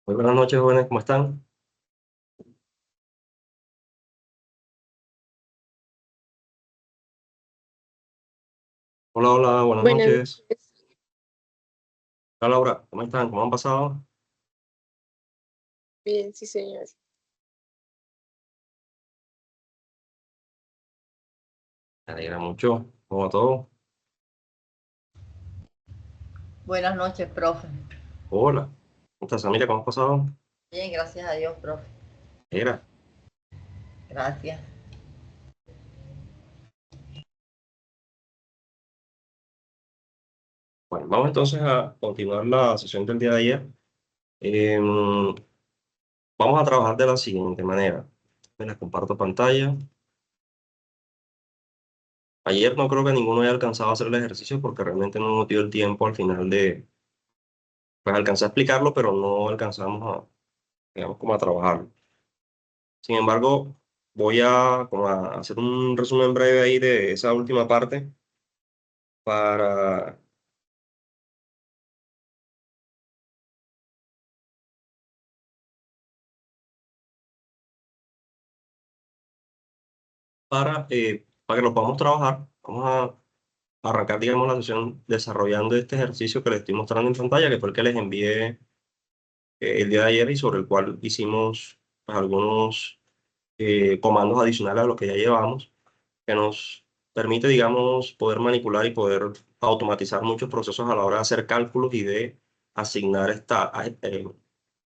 Muy buenas noches, jóvenes, ¿cómo están? Hola, hola, buenas Buenas noches. noches. Hola, Laura, ¿cómo están? ¿Cómo han pasado? Bien, sí, señor. Me alegra mucho. ¿Cómo va todo? Buenas noches, profe. Hola. ¿Cómo estás, Samira? ¿Cómo has pasado? Bien, gracias a Dios, profe. Era. Gracias. Bueno, vamos entonces a continuar la sesión del día de ayer. Em, Vamos a trabajar de la siguiente manera. Me las comparto pantalla. Ayer no creo que ninguno haya alcanzado a hacer el ejercicio porque realmente no nos dio el tiempo al final de, pues alcancé a explicarlo, pero no alcanzamos a, digamos, como a trabajarlo. Sin embargo, voy a, como a hacer un resumen breve ahí de esa última parte para, para que lo podamos trabajar. Vamos a arrancar, digamos, la sesión desarrollando este ejercicio que les estoy mostrando en pantalla, que fue el que les envié el día de ayer y sobre el cual hicimos pues, algunos comandos adicionales a los que ya llevamos, que nos permite, digamos, poder manipular y poder automatizar muchos procesos a la hora de hacer cálculos y de asignar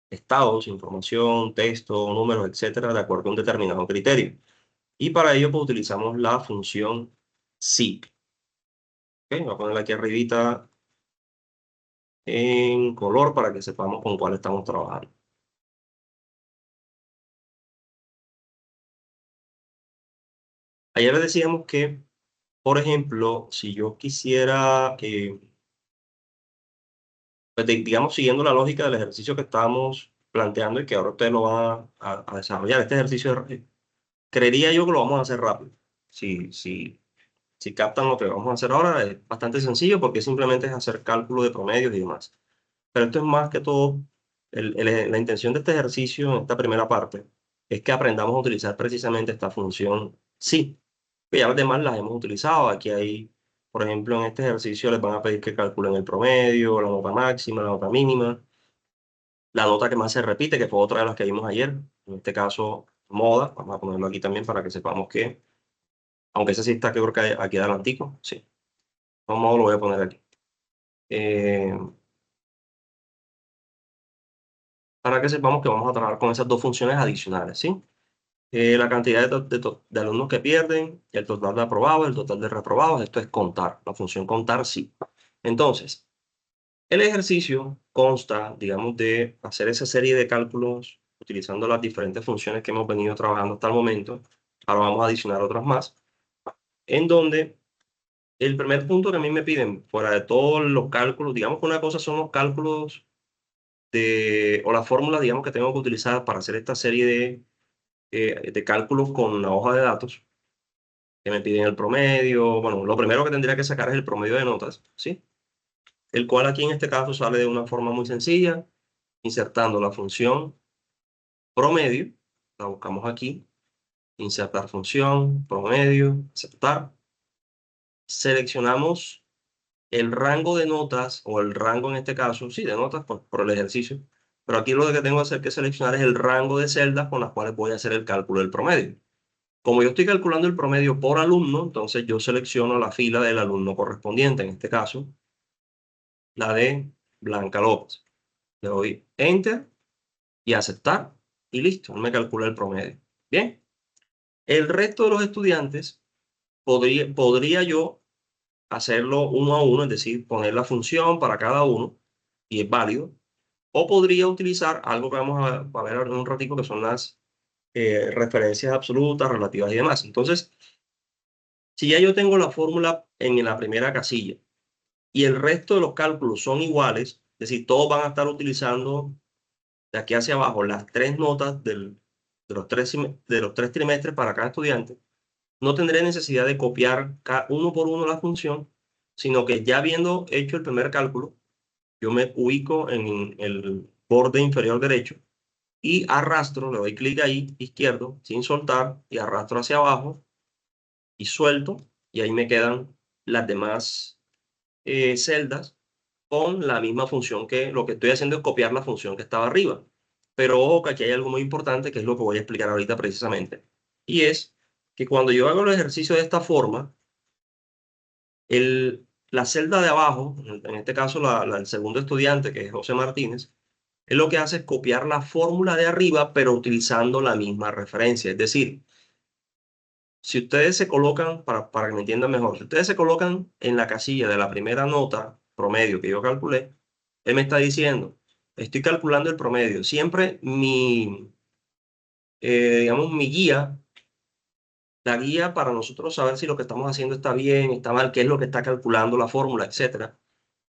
estados, información, texto, números, etcétera, de acuerdo a un determinado criterio. Y para ello, pues, utilizamos la función SIG. ¿Ok? Voy a ponerla aquí arribita en color para que sepamos con cuál estamos trabajando. Ayer les decíamos que, por ejemplo, si yo quisiera, pues, digamos, siguiendo la lógica del ejercicio que estábamos planteando y que ahora ustedes lo van a desarrollar, este ejercicio, creería yo que lo vamos a hacer rápido. Si captan lo que vamos a hacer ahora, es bastante sencillo porque simplemente es hacer cálculo de promedios y demás. Pero esto es más que todo, la intención de este ejercicio en esta primera parte es que aprendamos a utilizar precisamente esta función sí. Que ya las demás las hemos utilizado. Aquí hay, por ejemplo, en este ejercicio les van a pedir que calculen el promedio, la nota máxima, la nota mínima, la nota que más se repite, que fue otra de las que vimos ayer. En este caso, moda. Vamos a ponerlo aquí también para que sepamos que, aunque ese sí está, creo que aquí adelantico, sí. Vamos, lo voy a poner aquí. Eh, para que sepamos que vamos a trabajar con esas dos funciones adicionales, ¿sí? La cantidad de alumnos que pierden, el total de aprobados, el total de reprobados, esto es contar, la función contar sí. Entonces, el ejercicio consta, digamos, de hacer esa serie de cálculos utilizando las diferentes funciones que hemos venido trabajando hasta el momento. Ahora vamos a adicionar otras más, en donde el primer punto que a mí me piden, fuera de todos los cálculos, digamos que una cosa son los cálculos o las fórmulas, digamos, que tengo que utilizar para hacer esta serie de cálculos con la hoja de datos, que me piden el promedio. Bueno, lo primero que tendría que sacar es el promedio de notas, ¿sí? El cual aquí en este caso sale de una forma muy sencilla, insertando la función promedio, la buscamos aquí, insertar función, promedio, aceptar. Seleccionamos el rango de notas, o el rango en este caso, sí, de notas por el ejercicio, pero aquí lo que tengo que hacer que seleccionar es el rango de celdas con las cuales voy a hacer el cálculo del promedio. Como yo estoy calculando el promedio por alumno, entonces yo selecciono la fila del alumno correspondiente, en este caso, la de Blanca López. Le doy Enter y aceptar y listo, me calcula el promedio. Bien, el resto de los estudiantes podría yo hacerlo uno a uno, es decir, poner la función para cada uno y es válido. O podría utilizar algo que vamos a ver en un ratico, que son las referencias absolutas, relativas y demás. Entonces, si ya yo tengo la fórmula en la primera casilla y el resto de los cálculos son iguales, es decir, todos van a estar utilizando de aquí hacia abajo las tres notas de los tres trimestres para cada estudiante, no tendré necesidad de copiar uno por uno la función, sino que ya habiendo hecho el primer cálculo, yo me ubico en el borde inferior derecho, y arrastro, le doy clic ahí, izquierdo, sin soltar, y arrastro hacia abajo, y suelto, y ahí me quedan las demás celdas con la misma función. Que lo que estoy haciendo es copiar la función que estaba arriba. Pero ojo que aquí hay algo muy importante, que es lo que voy a explicar ahorita precisamente. Y es que cuando yo hago el ejercicio de esta forma, la celda de abajo, en este caso el segundo estudiante, que es José Martínez, él lo que hace es copiar la fórmula de arriba, pero utilizando la misma referencia. Es decir, si ustedes se colocan, para que me entiendan mejor, si ustedes se colocan en la casilla de la primera nota promedio que yo calculé, él me está diciendo, estoy calculando el promedio. Siempre digamos, mi guía, la guía para nosotros saber si lo que estamos haciendo está bien, está mal, qué es lo que está calculando la fórmula, etcétera,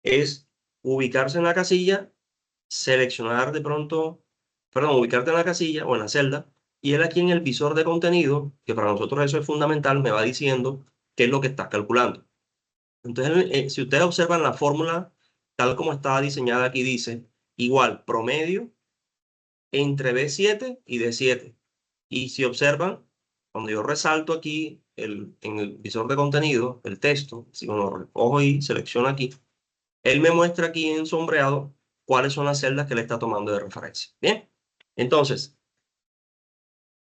es ubicarse en la casilla, seleccionar de pronto, perdón, ubicarte en la casilla o en la celda, y él aquí en el visor de contenido, que para nosotros eso es fundamental, me va diciendo qué es lo que estás calculando. Entonces, si ustedes observan la fórmula, tal como está diseñada aquí, dice igual promedio entre B7 y D7. Y si observan, cuando yo resalto aquí en el visor de contenido, el texto, si lo recojo y selecciono aquí, él me muestra aquí en sombreado cuáles son las celdas que le está tomando de referencia. Bien, entonces,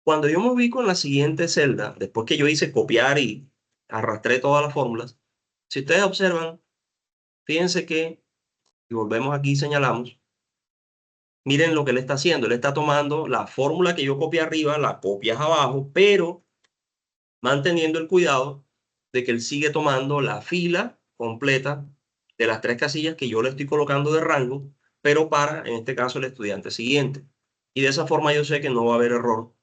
cuando yo me ubico en la siguiente celda, después que yo hice copiar y arrastré todas las fórmulas, si ustedes observan, fíjense que, y volvemos aquí y señalamos, miren lo que él está haciendo. Él está tomando la fórmula que yo copié arriba, la copias abajo, pero manteniendo el cuidado de que él sigue tomando la fila completa de las tres casillas que yo le estoy colocando de rango, pero para, en este caso, el estudiante siguiente. Y de esa forma yo sé que no va a haber error,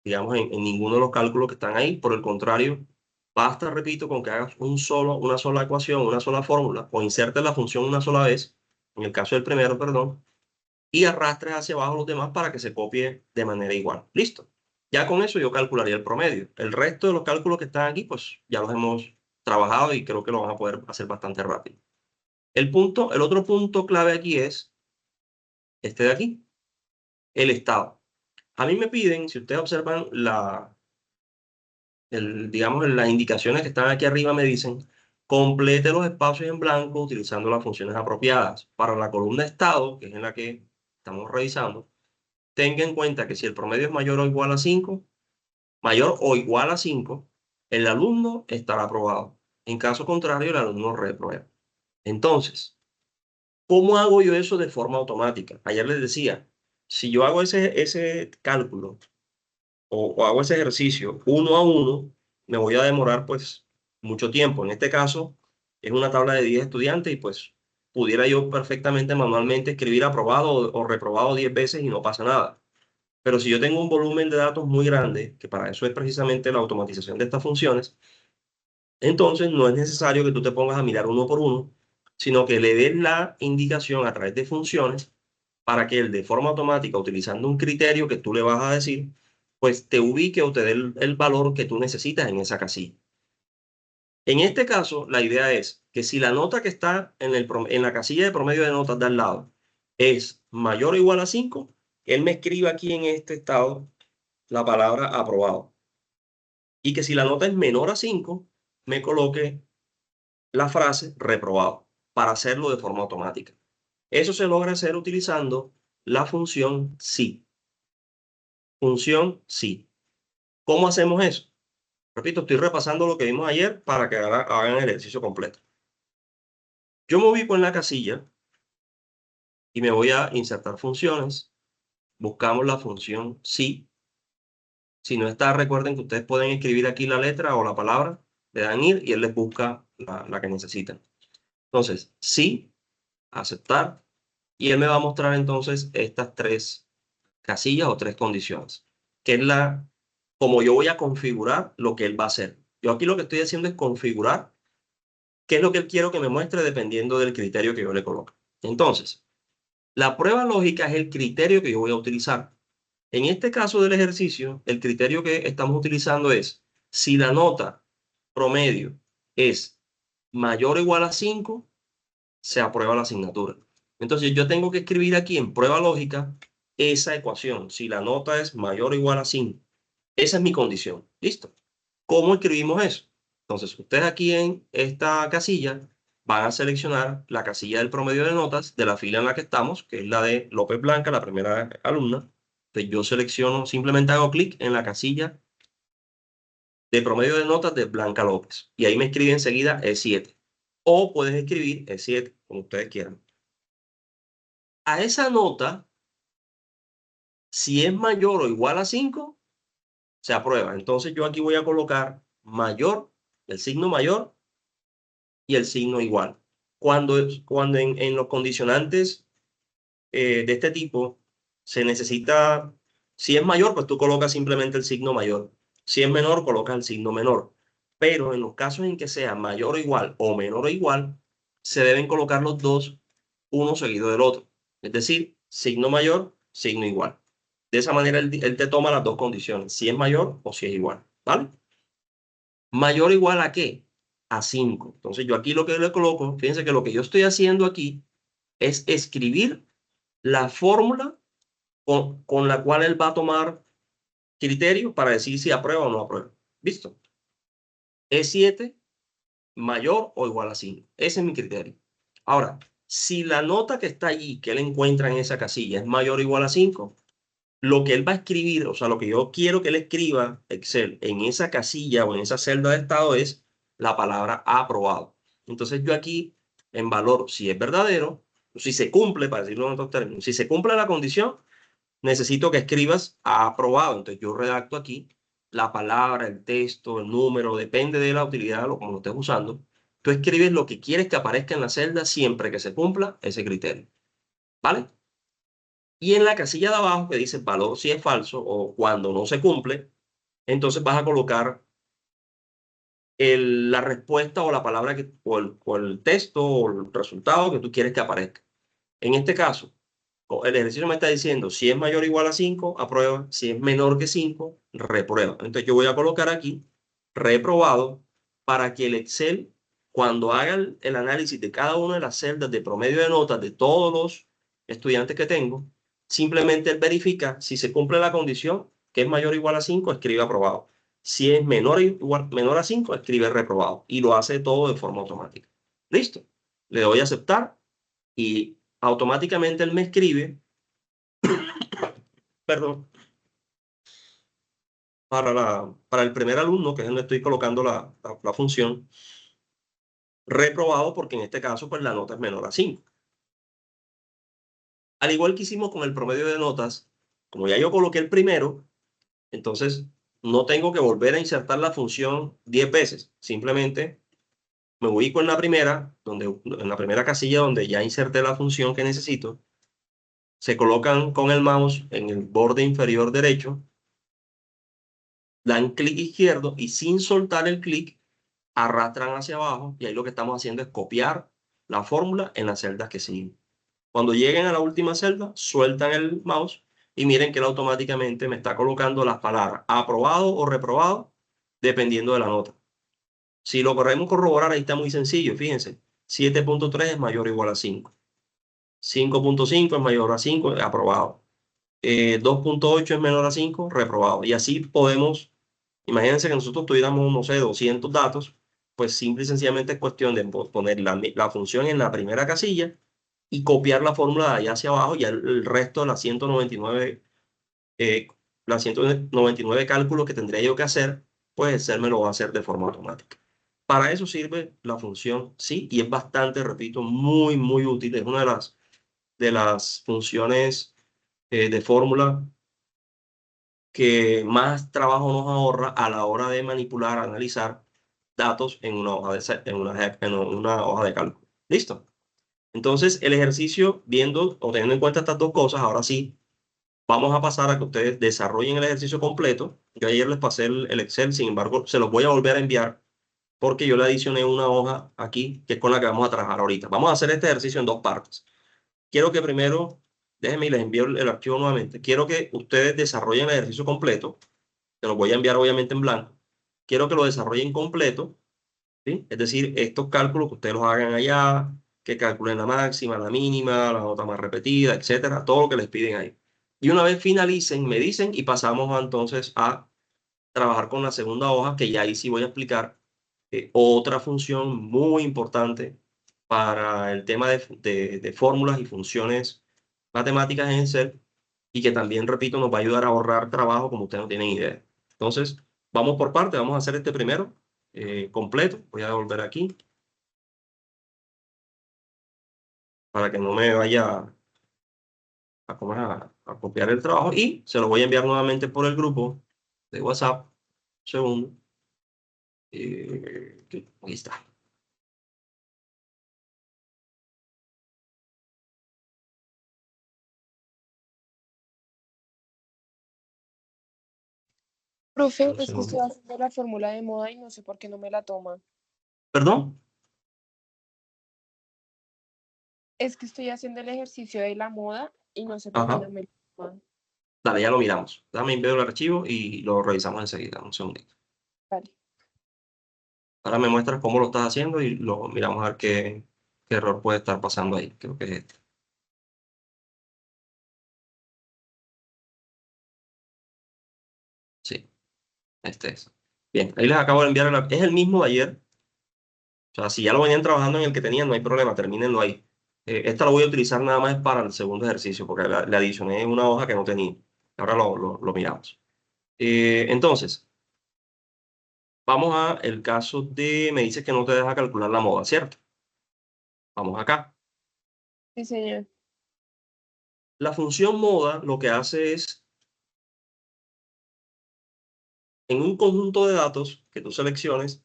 digamos, en ninguno de los cálculos que están ahí. Por el contrario, basta, repito, con que hagas una sola ecuación, una sola fórmula, o insertes la función una sola vez, en el caso del primero, perdón, y arrastres hacia abajo los demás para que se copie de manera igual. Listo. Ya con eso yo calcularía el promedio. El resto de los cálculos que están aquí, pues ya los hemos trabajado y creo que lo van a poder hacer bastante rápido. El otro punto clave aquí es este de aquí, el estado. A mí me piden, si ustedes observan digamos, las indicaciones que están aquí arriba, me dicen, complete los espacios en blanco utilizando las funciones apropiadas. Para la columna estado, que es en la que estamos revisando, tenga en cuenta que si el promedio es mayor o igual a 5, mayor o igual a 5, el alumno estará aprobado. En caso contrario, el alumno reprueba. Entonces, ¿cómo hago yo eso de forma automática? Ayer les decía, si yo hago ese cálculo o hago ese ejercicio uno a uno, me voy a demorar pues mucho tiempo. En este caso, es una tabla de 10 estudiantes y pues pudiera yo perfectamente manualmente escribir aprobado o reprobado 10 veces y no pasa nada. Pero si yo tengo un volumen de datos muy grande, que para eso es precisamente la automatización de estas funciones, entonces no es necesario que tú te pongas a mirar uno por uno, sino que le des la indicación a través de funciones para que él de forma automática, utilizando un criterio que tú le vas a decir, pues te ubique o te dé el valor que tú necesitas en esa casilla. En este caso, la idea es que si la nota que está en la casilla de promedio de notas de al lado es mayor o igual a 5, él me escriba aquí en este estado la palabra aprobado. Y que si la nota es menor a 5, me coloque la frase reprobado para hacerlo de forma automática. Eso se logra hacer utilizando la función sí. Función sí. ¿Cómo hacemos eso? Repito, estoy repasando lo que vimos ayer para que hagan el ejercicio completo. Yo me ubico en la casilla y me voy a insertar funciones. Buscamos la función sí. Si no está, recuerden que ustedes pueden escribir aquí la letra o la palabra, le dan ir y él les busca la que necesitan. Entonces, sí, aceptar, y él me va a mostrar entonces estas tres casillas o tres condiciones, que es como yo voy a configurar lo que él va a hacer. Yo aquí lo que estoy haciendo es configurar qué es lo que él quiero que me muestre dependiendo del criterio que yo le coloque. Entonces, la prueba lógica es el criterio que yo voy a utilizar. En este caso del ejercicio, el criterio que estamos utilizando es si la nota promedio es mayor o igual a 5, se aprueba la asignatura. Entonces yo tengo que escribir aquí en prueba lógica esa ecuación. Si la nota es mayor o igual a 5. Esa es mi condición. ¿Listo? ¿Cómo escribimos eso? Entonces, ustedes aquí en esta casilla van a seleccionar la casilla del promedio de notas de la fila en la que estamos, que es la de López Blanca, la primera alumna. Entonces, yo selecciono, simplemente hago clic en la casilla de promedio de notas de Blanca López. Y ahí me escribe enseguida E7. O puedes escribir E7, como ustedes quieran. A esa nota, si es mayor o igual a 5, se aprueba. Entonces, yo aquí voy a colocar mayor, el signo mayor, y el signo igual. Cuando en los condicionantes de este tipo se necesita, si es mayor, pues tú colocas simplemente el signo mayor. Si es menor, colocas el signo menor. Pero en los casos en que sea mayor o igual o menor o igual, se deben colocar los dos, uno seguido del otro. Es decir, signo mayor, signo igual. De esa manera él te toma las dos condiciones, si es mayor o si es igual. ¿Vale? ¿Mayor o igual a qué? A 5. Entonces yo aquí lo que le coloco, fíjense que lo que yo estoy haciendo aquí es escribir la fórmula con la cual él va a tomar criterio para decir si aprueba o no aprueba. ¿Listo? E7 mayor o igual a 5. Ese es mi criterio. Ahora, si la nota que está allí, que él encuentra en esa casilla, es mayor o igual a 5, lo que él va a escribir, o sea, lo que yo quiero que él escriba, Excel, en esa casilla o en esa celda de estado es la palabra aprobado. Entonces yo aquí, en valor, si es verdadero, si se cumple, para decirlo en otros términos, si se cumple la condición, necesito que escribas aprobado. Entonces yo redacto aquí la palabra, el texto, el número, depende de la utilidad o como lo estés usando. Tú escribes lo que quieres que aparezca en la celda siempre que se cumpla ese criterio. ¿Vale? Y en la casilla de abajo que dice valor si es falso o cuando no se cumple, entonces vas a colocar la respuesta o la palabra o el texto o el resultado que tú quieres que aparezca. En este caso, el ejercicio me está diciendo si es mayor o igual a 5, aprueba. Si es menor que 5, reprueba. Entonces yo voy a colocar aquí reprobado para que el Excel, cuando haga el análisis de cada una de las celdas de promedio de notas de todos los estudiantes que tengo, simplemente él verifica si se cumple la condición que es mayor o igual a 5, escribe aprobado. Si es menor a 5, escribe reprobado. Y lo hace todo de forma automática. ¿Listo? Le doy a aceptar y automáticamente él me escribe, perdón, para el primer alumno, que es donde estoy colocando la función, reprobado porque en este caso pues la nota es menor a 5. Al igual que hicimos con el promedio de notas, como ya yo coloqué el primero, entonces no tengo que volver a insertar la función 10 veces. Simplemente me ubico en la primera, en la primera casilla donde ya inserté la función que necesito. Se colocan con el mouse en el borde inferior derecho, dan clic izquierdo y sin soltar el clic arrastran hacia abajo y ahí lo que estamos haciendo es copiar la fórmula en las celdas que siguen. Cuando lleguen a la última celda, sueltan el mouse y miren que él automáticamente me está colocando las palabras aprobado o reprobado dependiendo de la nota. Si lo queremos corroborar, ahí está muy sencillo, fíjense. 7.3 es mayor o igual a 5. 5.5 es mayor a 5, aprobado. 2.8 es menor a 5, reprobado. Y así podemos, imagínense que nosotros tuviéramos, no sé, 200 datos, pues simple y sencillamente es cuestión de poner la función en la primera casilla y copiar la fórmula de allá hacia abajo y el resto de las 199, las 199 cálculos que tendría yo que hacer, pues Excel me lo va a hacer de forma automática. Para eso sirve la función sí y es bastante, repito, muy, muy útil. Es una de las funciones de fórmula que más trabajo nos ahorra a la hora de manipular, analizar datos en una hoja en una hoja de cálculo. ¿Listo? Entonces, el ejercicio, viendo o teniendo en cuenta estas dos cosas, ahora sí, vamos a pasar a que ustedes desarrollen el ejercicio completo. Yo ayer les pasé el Excel, sin embargo, se los voy a volver a enviar porque yo le adicioné una hoja aquí, que es con la que vamos a trabajar ahorita. Vamos a hacer este ejercicio en dos partes. Quiero que primero, déjenme y les envío el archivo nuevamente. Quiero que ustedes desarrollen el ejercicio completo. Se los voy a enviar obviamente en blanco. Quiero que lo desarrollen completo, ¿sí? Es decir, estos cálculos que ustedes los hagan allá, que calculen la máxima, la mínima, la nota más repetida, etcétera, todo lo que les piden ahí. Y una vez finalicen, me dicen y pasamos entonces a trabajar con la segunda hoja, que ya ahí sí voy a explicar otra función muy importante para el tema de fórmulas y funciones matemáticas en Excel y que también, repito, nos va a ayudar a ahorrar trabajo como ustedes no tienen idea. Entonces, vamos por parte, vamos a hacer este primero completo. Voy a volver aquí para que no me vaya a copiar el trabajo y se lo voy a enviar nuevamente por el grupo de WhatsApp. Segundo. Ahí está. Profe, Un es que segundo. estoy haciendo la fórmula de moda y no sé por qué no me la toma. ¿Perdón? Es que estoy haciendo el ejercicio de la moda y no sé por qué Ajá. no me la toma. Dale, ya lo miramos. Dame envío el archivo y lo revisamos enseguida. Un segundito. Vale. Ahora me muestras cómo lo estás haciendo y lo miramos a ver qué error puede estar pasando ahí. Creo que es este. Sí, este es. Bien, ahí les acabo de enviar. Es el mismo de ayer. O sea, si ya lo venían trabajando en el que tenían, no hay problema, termínenlo ahí. Esta lo voy a utilizar nada más para el segundo ejercicio, porque le adicioné una hoja que no tenía. Ahora lo miramos. Entonces, vamos a el caso de, me dices que no te deja calcular la moda, ¿cierto? Vamos acá. Sí, señor. La función moda lo que hace es, en un conjunto de datos que tú selecciones,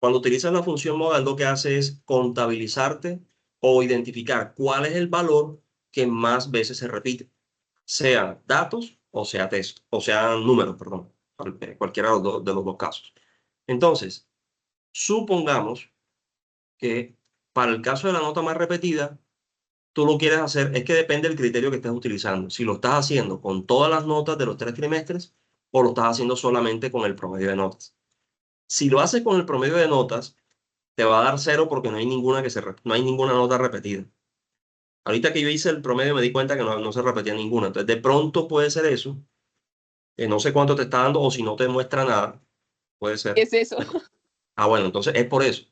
cuando utilizas la función moda, lo que hace es contabilizarte o identificar cuál es el valor que más veces se repite, sean datos o sea texto, o sean números, perdón, cualquiera de los dos casos. Entonces, supongamos que para el caso de la nota más repetida, tú lo quieres hacer, es que depende del criterio que estés utilizando. Si lo estás haciendo con todas las notas de los 3 trimestres o lo estás haciendo solamente con el promedio de notas. Si lo haces con el promedio de notas, te va a dar 0 porque no hay ninguna no hay ninguna nota repetida. Ahorita que yo hice el promedio me di cuenta que no se repetía ninguna. Entonces, de pronto puede ser eso. No sé cuánto te está dando o si no te muestra nada, puede ¿Qué ser. es eso? Bueno, entonces es por eso.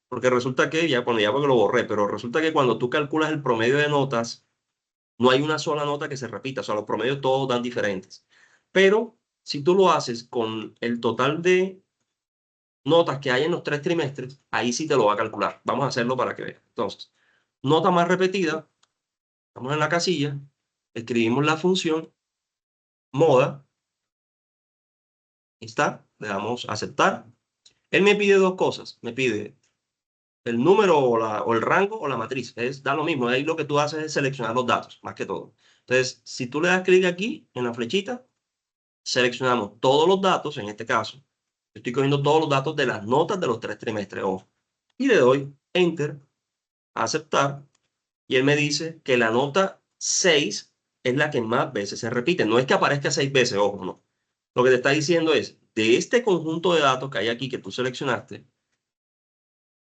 Porque resulta que, ya porque lo borré, pero resulta que cuando tú calculas el promedio de notas, no hay una sola nota que se repita, o sea, los promedios todos dan diferentes. Pero si tú lo haces con el total de notas que hay en los 3 trimestres, ahí sí te lo va a calcular. Vamos a hacerlo para que veas. Entonces, nota más repetida, estamos en la casilla, escribimos la función moda, está, le damos a aceptar. Él me pide dos cosas, me pide el número o el rango o la matriz, da lo mismo, ahí lo que tú haces es seleccionar los datos, más que todo. Entonces, si tú le das clic aquí en la flechita, seleccionamos todos los datos, en este caso, estoy cogiendo todos los datos de las notas de los 3 trimestres, ojo, y le doy Enter, aceptar, y él me dice que la nota 6 es la que más veces se repite. No es que aparezca 6 veces, ojo, no. Lo que te está diciendo es, de este conjunto de datos que hay aquí que tú seleccionaste,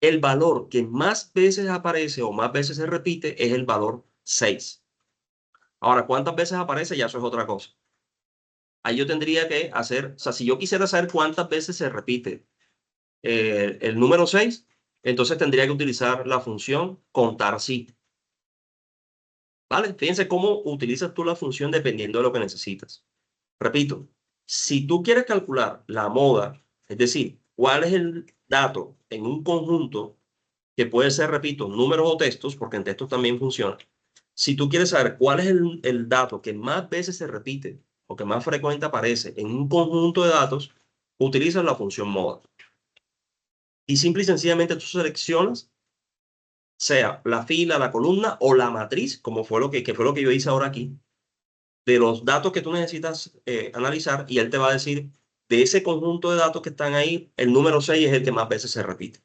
el valor que más veces aparece o más veces se repite es el valor 6. Ahora, ¿cuántas veces aparece? Ya eso es otra cosa. Ahí yo tendría que hacer, o sea, si yo quisiera saber cuántas veces se repite el número 6, entonces tendría que utilizar la función contar sí. ¿Vale? Fíjense cómo utilizas tú la función dependiendo de lo que necesitas. Repito, si tú quieres calcular la moda, es decir, cuál es el dato en un conjunto que puede ser, repito, números o textos, porque en textos también funciona. Si tú quieres saber cuál es el dato que más veces se repite o que más frecuente aparece en un conjunto de datos, utilizas la función moda. Y simple y sencillamente tú seleccionas, sea la fila, la columna o la matriz, como fue que fue lo que yo hice ahora aquí, de los datos que tú necesitas analizar y él te va a decir, de ese conjunto de datos que están ahí, el número 6 es el que más veces se repite.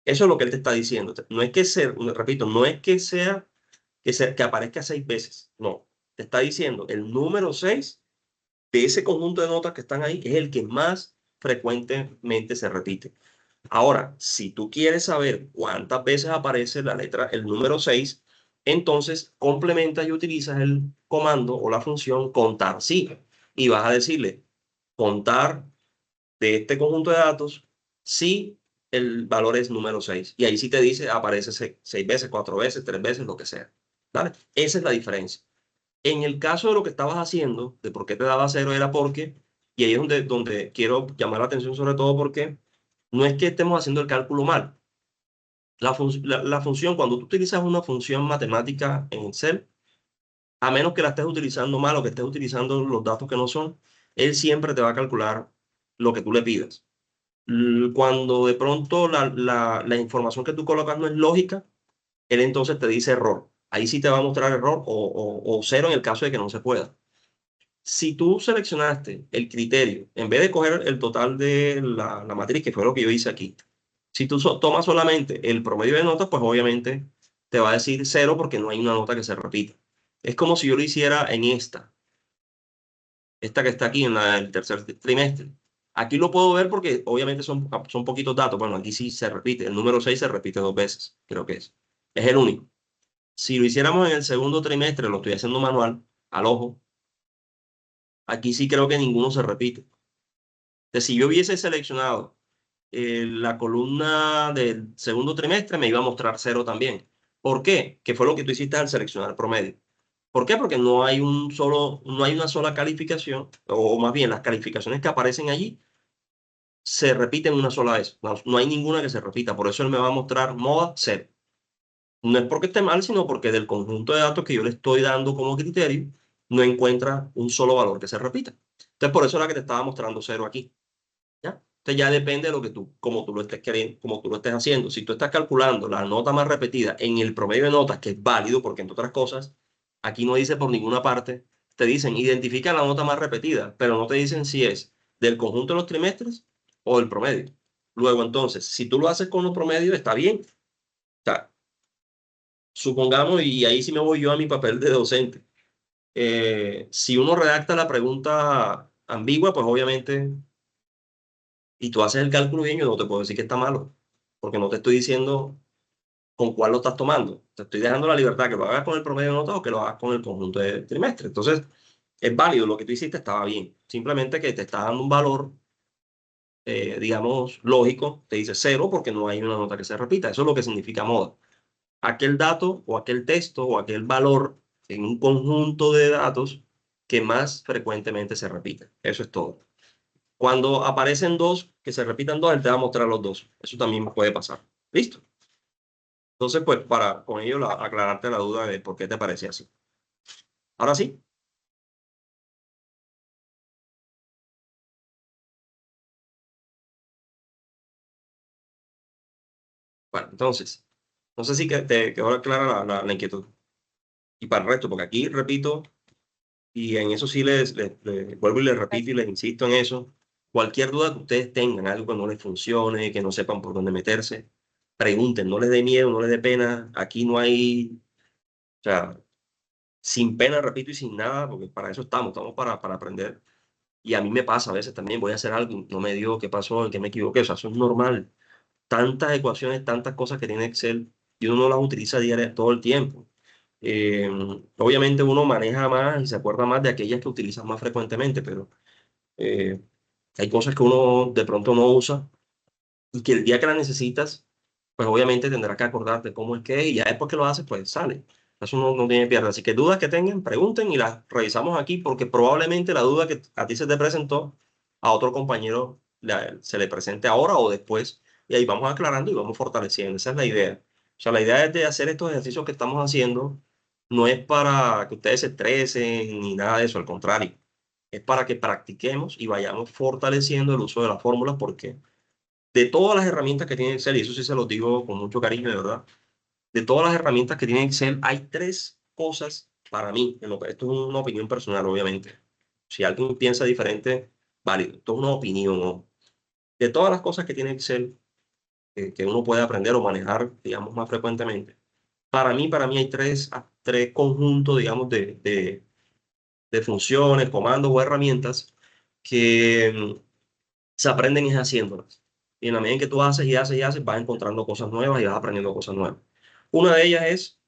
Eso es lo que él te está diciendo. No es que sea, repito, no es que sea que aparezca 6 veces. No. Te está diciendo el número 6 de ese conjunto de notas que están ahí es el que más frecuentemente se repite. Ahora, si tú quieres saber cuántas veces aparece el número 6, entonces complementas y utilizas el comando o la función contar sí. Y vas a decirle contar de este conjunto de datos si el valor es número 6. Y ahí sí te dice aparece 6 veces, 4 veces, 3 veces, lo que sea. ¿Vale? Esa es la diferencia. En el caso de lo que estabas haciendo, de por qué te daba 0, era porque, y ahí es donde quiero llamar la atención sobre todo porque no es que estemos haciendo el cálculo mal. La función, cuando tú utilizas una función matemática en Excel, a menos que la estés utilizando mal o que estés utilizando los datos que no son, él siempre te va a calcular lo que tú le pidas. Cuando de pronto la información que tú colocas no es lógica, él entonces te dice error. Ahí sí te va a mostrar error o 0 en el caso de que no se pueda. Si tú seleccionaste el criterio, en vez de coger el total de la matriz, que fue lo que yo hice aquí, si tú tomas solamente el promedio de notas, pues obviamente te va a decir 0 porque no hay una nota que se repita. Es como si yo lo hiciera en esta que está aquí en el tercer trimestre. Aquí lo puedo ver porque obviamente son poquitos datos. Bueno, aquí sí se repite. El número 6 se repite 2 veces, creo que es. Es el único. Si lo hiciéramos en el segundo trimestre, lo estoy haciendo manual, al ojo, aquí sí creo que ninguno se repite. Entonces, si yo hubiese seleccionado la columna del segundo trimestre, me iba a mostrar 0 también. ¿Por qué? Que fue lo que tú hiciste al seleccionar el promedio. ¿Por qué? Porque no hay una sola calificación, o más bien las calificaciones que aparecen allí se repiten una sola vez. No hay ninguna que se repita. Por eso él me va a mostrar moda 0. No es porque esté mal, sino porque del conjunto de datos que yo le estoy dando como criterio, no encuentra un solo valor que se repita. Entonces, por eso era que te estaba mostrando 0 aquí. ¿Ya? Entonces ya depende de lo que como tú lo estés queriendo, como tú lo estés haciendo. Si tú estás calculando la nota más repetida en el promedio de notas, que es válido, porque entre otras cosas, aquí no dice por ninguna parte, te dicen identifica la nota más repetida, pero no te dicen si es del conjunto de los trimestres o del promedio. Luego, entonces, si tú lo haces con un promedio, está bien. O sea, supongamos, y ahí sí me voy yo a mi papel de docente. Si uno redacta la pregunta ambigua, pues obviamente y tú haces el cálculo bien, yo no te puedo decir que está malo, porque no te estoy diciendo con cuál lo estás tomando. Te estoy dejando la libertad que lo hagas con el promedio de notas o que lo hagas con el conjunto de trimestre. Entonces, es válido, lo que tú hiciste estaba bien. Simplemente que te está dando un valor, digamos, lógico, te dice 0 porque no hay una nota que se repita. Eso es lo que significa moda. Aquel dato o aquel texto o aquel valor en un conjunto de datos que más frecuentemente se repite. Eso es todo. Cuando aparecen dos, que se repitan dos, él te va a mostrar los dos. Eso también puede pasar. ¿Listo? Entonces, pues, para con ello aclararte la duda de por qué te parece así. Ahora sí. Bueno, entonces, no sé si te quedó clara la inquietud. Y para el resto, porque aquí repito, y en eso sí les vuelvo y les repito y les insisto en eso. Cualquier duda que ustedes tengan, algo que no les funcione, que no sepan por dónde meterse, pregunten, no les dé miedo, no les dé pena. Aquí no hay, o sea, sin pena, repito, y sin nada, porque para eso estamos para aprender. Y a mí me pasa a veces también, voy a hacer algo, no me dio qué pasó, en qué me equivoqué, o sea, eso es normal. Tantas ecuaciones, tantas cosas que tiene Excel y uno no las utiliza diaria todo el tiempo. Eh, Obviamente uno maneja más y se acuerda más de aquellas que utilizas más frecuentemente, pero eh, hay cosas que uno de pronto no usa y que el día que las necesitas, pues obviamente tendrás que acordarte cómo es que, y ya después que lo haces, pues sale. Eso no tiene pierde. Así que dudas que tengan, pregunten y las revisamos aquí, porque probablemente la duda que a ti se te presentó, a otro compañero se le presente ahora o después, y ahí vamos aclarando y vamos fortaleciendo. Esa es la idea. O sea, la idea es de hacer estos ejercicios que estamos haciendo, no es para que ustedes se estresen ni nada de eso, al contrario, es para que practiquemos y vayamos fortaleciendo el uso de las fórmulas, porque de todas las herramientas que tiene Excel, y eso sí se los digo con mucho cariño, de verdad, de todas las herramientas que tiene Excel, hay tres cosas para mí, esto es una opinión personal, obviamente. Si alguien piensa diferente, válido, esto es una opinión, ¿no? De todas las cosas que tiene Excel, que uno puede aprender o manejar, digamos, más frecuentemente, para mí hay tres conjuntos, digamos, de funciones, comandos o herramientas que se aprenden es haciéndolas. Y en la medida en que tú haces y haces y haces, vas encontrando cosas nuevas y vas aprendiendo cosas nuevas. Una de ellas es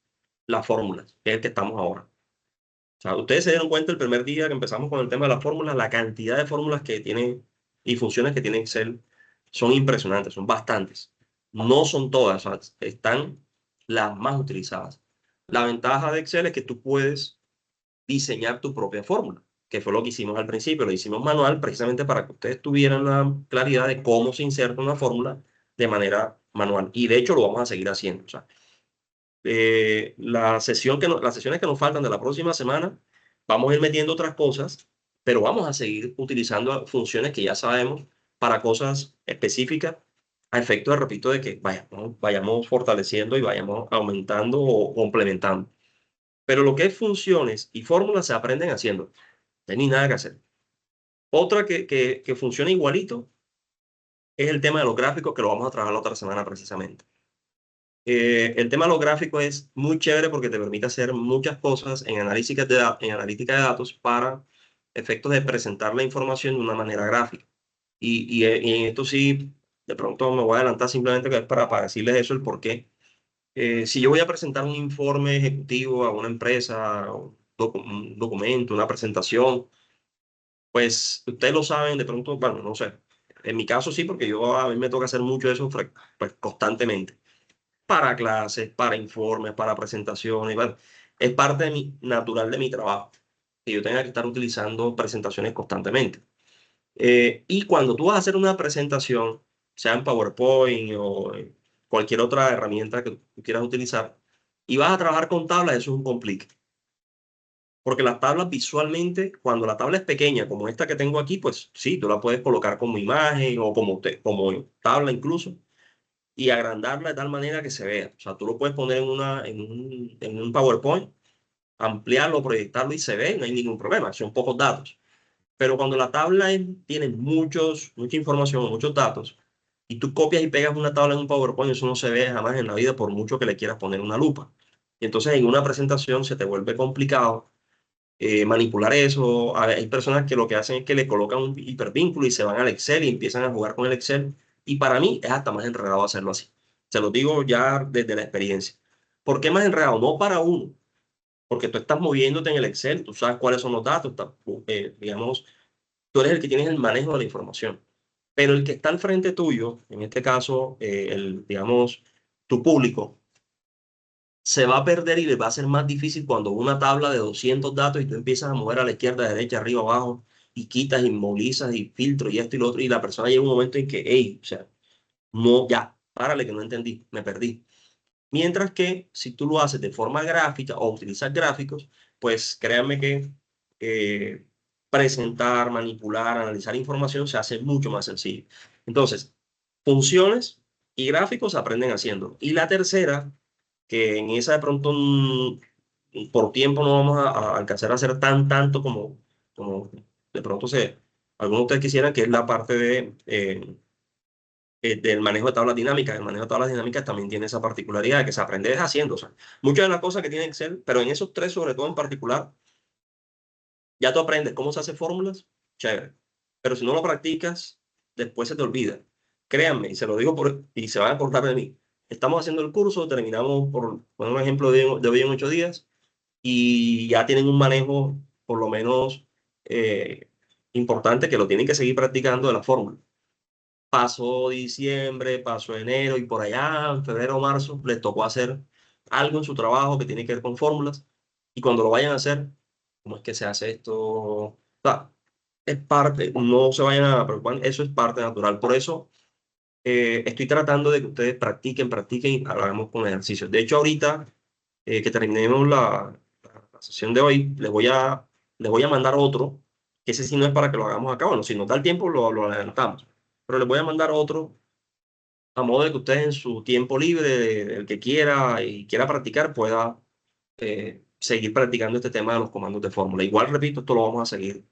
las fórmulas, que es el que estamos ahora. O sea, ustedes se dieron cuenta el primer día que empezamos con el tema de las fórmulas, la cantidad de fórmulas que tienen y funciones que tiene Excel son impresionantes, son bastantes. No son todas, o sea, están las más utilizadas. La ventaja de Excel es que tú puedes diseñar tu propia fórmula, que fue lo que hicimos al principio, lo hicimos manual precisamente para que ustedes tuvieran la claridad de cómo se inserta una fórmula de manera manual. Y de hecho lo vamos a seguir haciendo. O sea, las sesiones que nos faltan de la próxima semana, vamos a ir metiendo otras cosas, pero vamos a seguir utilizando funciones que ya sabemos para cosas específicas, a efecto de, repito, de que vayamos fortaleciendo y vayamos aumentando o complementando. Pero lo que es funciones y fórmulas se aprenden haciendo. No hay ni nada que hacer. Otra que funciona igualito es el tema de los gráficos, que lo vamos a trabajar la otra semana precisamente. El tema de los gráficos es muy chévere porque te permite hacer muchas cosas en analítica de datos para efectos de presentar la información de una manera gráfica. Y en esto sí, de pronto me voy a adelantar simplemente que es para decirles eso, el por qué. Si yo voy a presentar un informe ejecutivo a una empresa, un documento, una presentación, pues ustedes lo saben de pronto, bueno, no sé. En mi caso sí, porque a mí me toca hacer mucho eso pues, constantemente. Para clases, para informes, para presentaciones. Bueno, es parte natural de mi trabajo, que yo tenga que estar utilizando presentaciones constantemente. Y cuando tú vas a hacer una presentación, sea en PowerPoint o cualquier otra herramienta que tú quieras utilizar, y vas a trabajar con tablas, eso es un complique. Porque las tablas visualmente, cuando la tabla es pequeña, como esta que tengo aquí, pues sí, tú la puedes colocar como imagen o como tabla incluso, y agrandarla de tal manera que se vea. O sea, tú lo puedes poner en un PowerPoint, ampliarlo, proyectarlo y se ve, no hay ningún problema, son pocos datos. Pero cuando la tabla tiene mucha información, muchos datos, y tú copias y pegas una tabla en un PowerPoint, eso no se ve jamás en la vida por mucho que le quieras poner una lupa. Y entonces en una presentación se te vuelve complicado manipular eso. Hay personas que lo que hacen es que le colocan un hipervínculo y se van al Excel y empiezan a jugar con el Excel. Y para mí es hasta más enredado hacerlo así. Se lo digo ya desde la experiencia. ¿Por qué más enredado? No para uno, porque tú estás moviéndote en el Excel, tú sabes cuáles son los datos, digamos, tú eres el que tienes el manejo de la información. Pero el que está al frente tuyo, en este caso, digamos, tu público, se va a perder y le va a ser más difícil cuando una tabla de 200 datos y tú empiezas a mover a la izquierda, a la derecha, arriba, abajo, y quitas, inmovilizas y filtro y esto y lo otro, y la persona llega un momento en que, hey, o sea, no, ya, párale que no entendí, me perdí. Mientras que si tú lo haces de forma gráfica o utilizas gráficos, pues créanme que eh, presentar, manipular, analizar información se hace mucho más sencillo. Entonces, funciones y gráficos se aprenden haciendo. Y la tercera, que en esa de pronto por tiempo no vamos a alcanzar a hacer tanto como de pronto algunos de ustedes quisieran, que es la parte del manejo de tablas dinámicas. El manejo de tablas dinámicas también tiene esa particularidad de que se aprende es haciendo. O sea, muchas de las cosas que tiene Excel, pero en esos tres sobre todo en particular, ya tú aprendes cómo se hace fórmulas, chévere. Pero si no lo practicas, después se te olvida. Créanme, y se lo digo y se van a acordar de mí. Estamos haciendo el curso, terminamos por un ejemplo de hoy en 8 días y ya tienen un manejo por lo menos importante que lo tienen que seguir practicando de la fórmula. Pasó diciembre, pasó enero y por allá en febrero o marzo les tocó hacer algo en su trabajo que tiene que ver con fórmulas y cuando lo vayan a hacer, ¿cómo es que se hace esto? O sea, es parte, no se vayan a preocupar, eso es parte natural. Por eso estoy tratando de que ustedes practiquen y hagamos con ejercicios. De hecho, ahorita que terminemos la sesión de hoy, les voy a mandar otro, que ese sí no es para que lo hagamos acá. Bueno, si nos da el tiempo, lo adelantamos. Pero les voy a mandar otro a modo de que ustedes en su tiempo libre, el que quiera y quiera practicar, pueda seguir practicando este tema de los comandos de fórmula. Igual, repito, esto lo vamos a seguir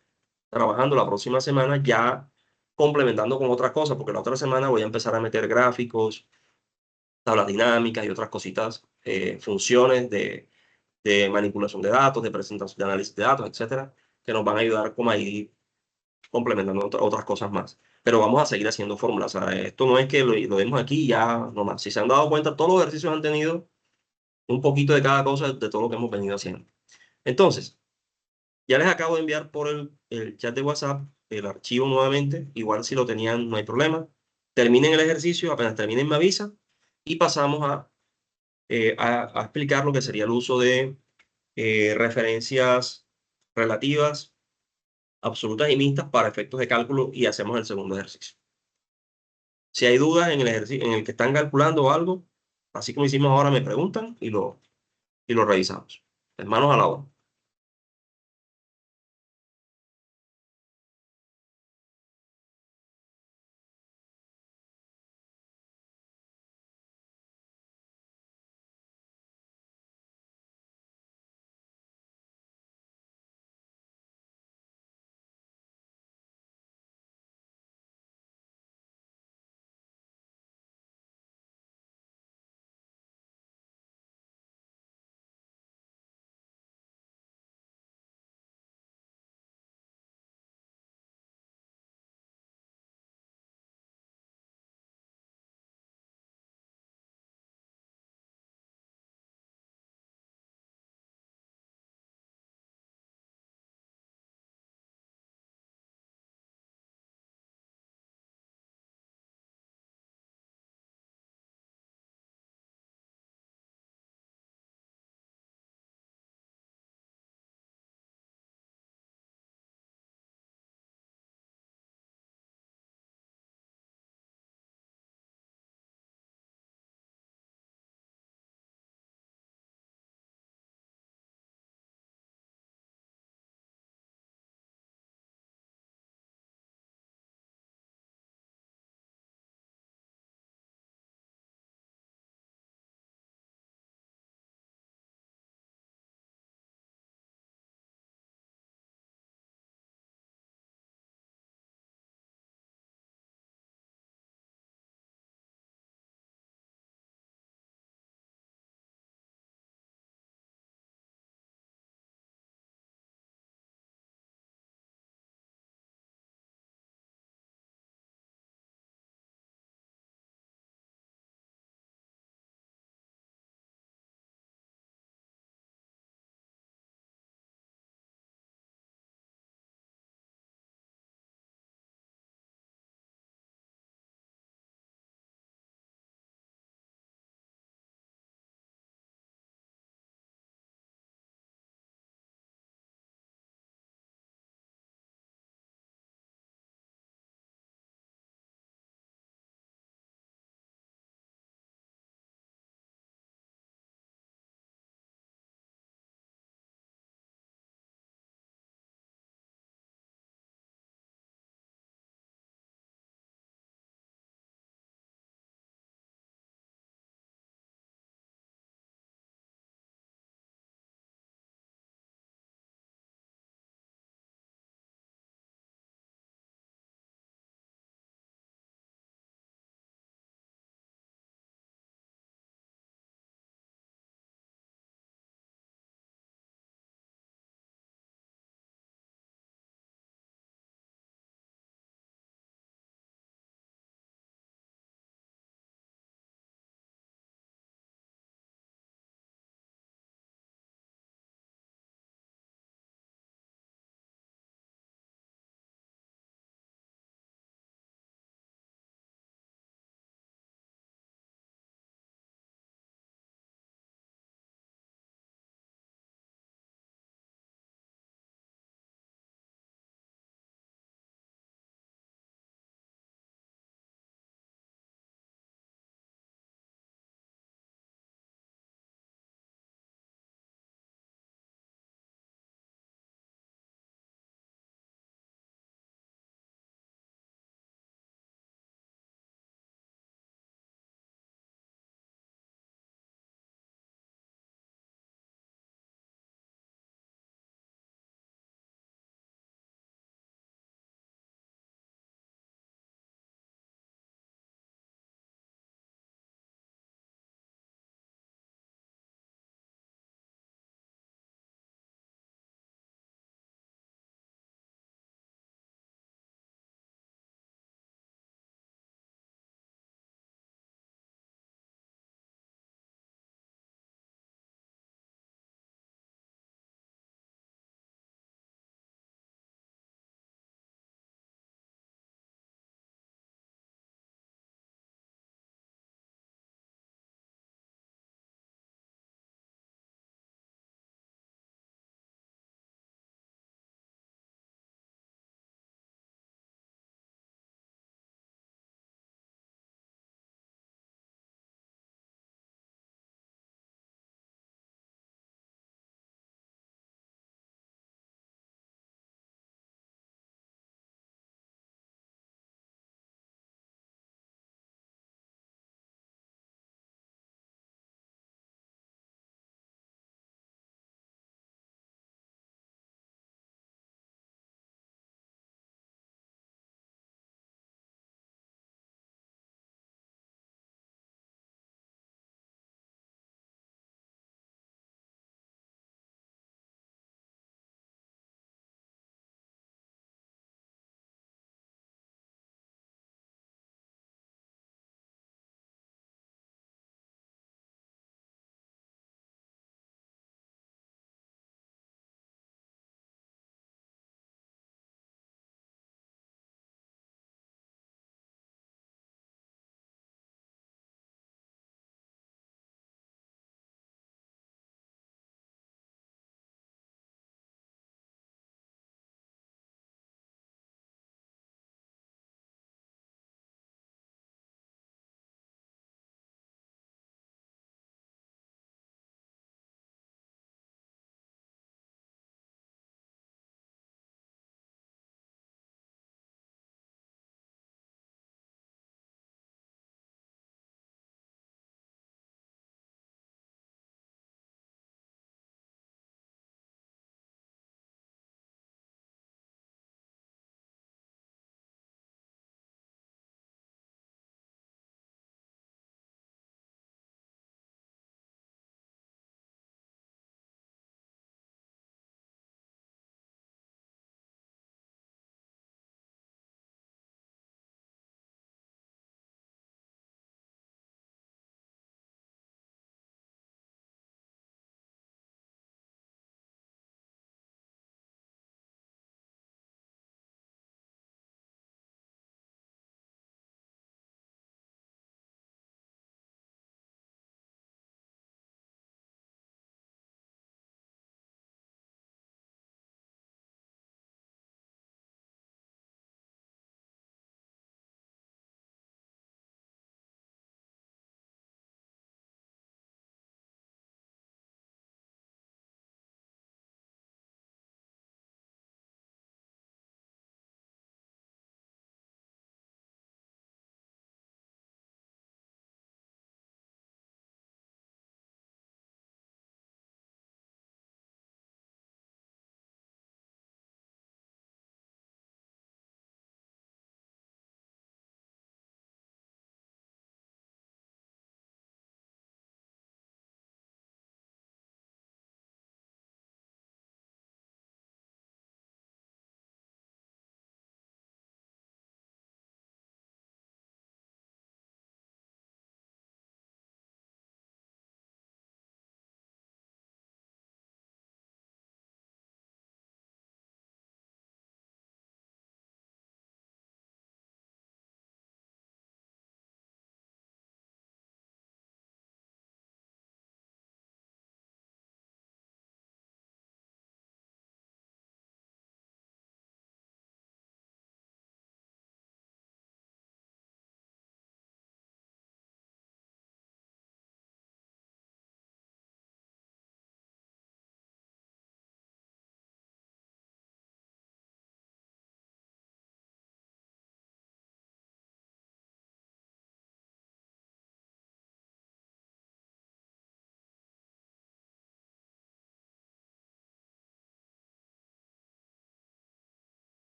trabajando la próxima semana, ya complementando con otras cosas, porque la otra semana voy a empezar a meter gráficos, tablas dinámicas y otras cositas, funciones de manipulación de datos, de presentación, de análisis de datos, etcétera, que nos van a ayudar como a ir complementando otras cosas más. pero vamos a seguir haciendo fórmulas. O sea, esto no es que lo demos aquí y ya nomás. Si se han dado cuenta, todos los ejercicios han tenido un poquito de cada cosa de todo lo que hemos venido haciendo. Entonces, ya les acabo de enviar por el chat de WhatsApp el archivo nuevamente. Igual si lo tenían, no hay problema. Terminen el ejercicio, apenas terminen me avisan y pasamos a explicar lo que sería el uso de referencias relativas, absolutas y mixtas para efectos de cálculo y hacemos el segundo ejercicio. Si hay dudas en el ejercicio, en el que están calculando o algo, así como hicimos ahora, me preguntan y lo revisamos. Manos a la obra.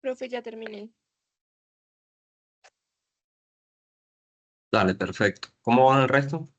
Profe, ya terminé. Dale, perfecto. ¿Cómo van el resto?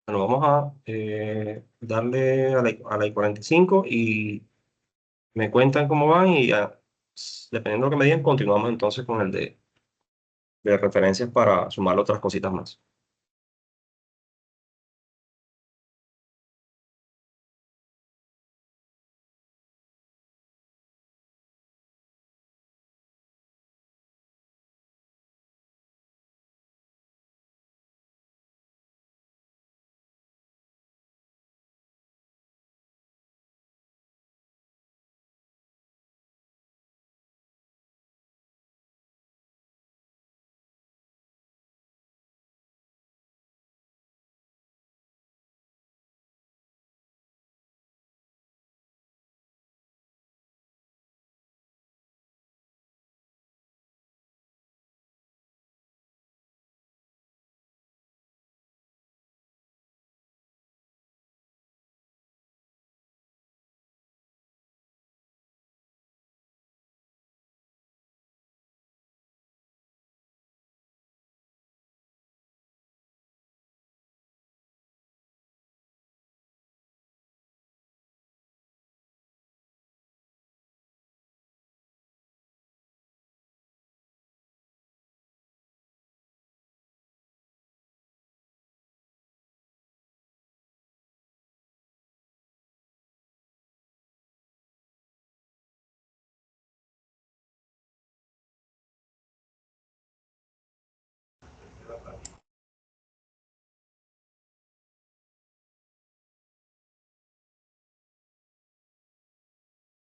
Bueno, vamos a darle a la I-45 y me cuentan cómo van y dependiendo de lo que me digan, continuamos entonces con el de referencias para sumar otras cositas más.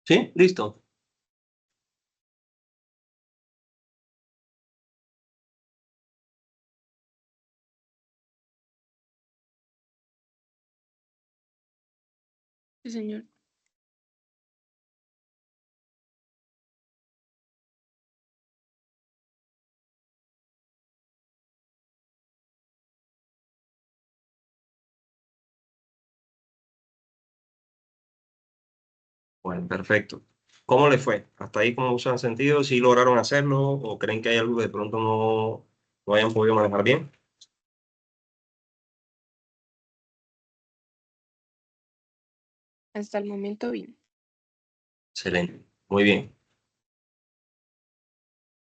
¿Sí? Listo. Sí, señor. Bueno, perfecto. ¿Cómo le fue? ¿Hasta ahí cómo se han sentido? ¿Sí lograron hacerlo o creen que hay algo que de pronto no hayan podido manejar bien? Hasta el momento bien. Excelente. Muy bien.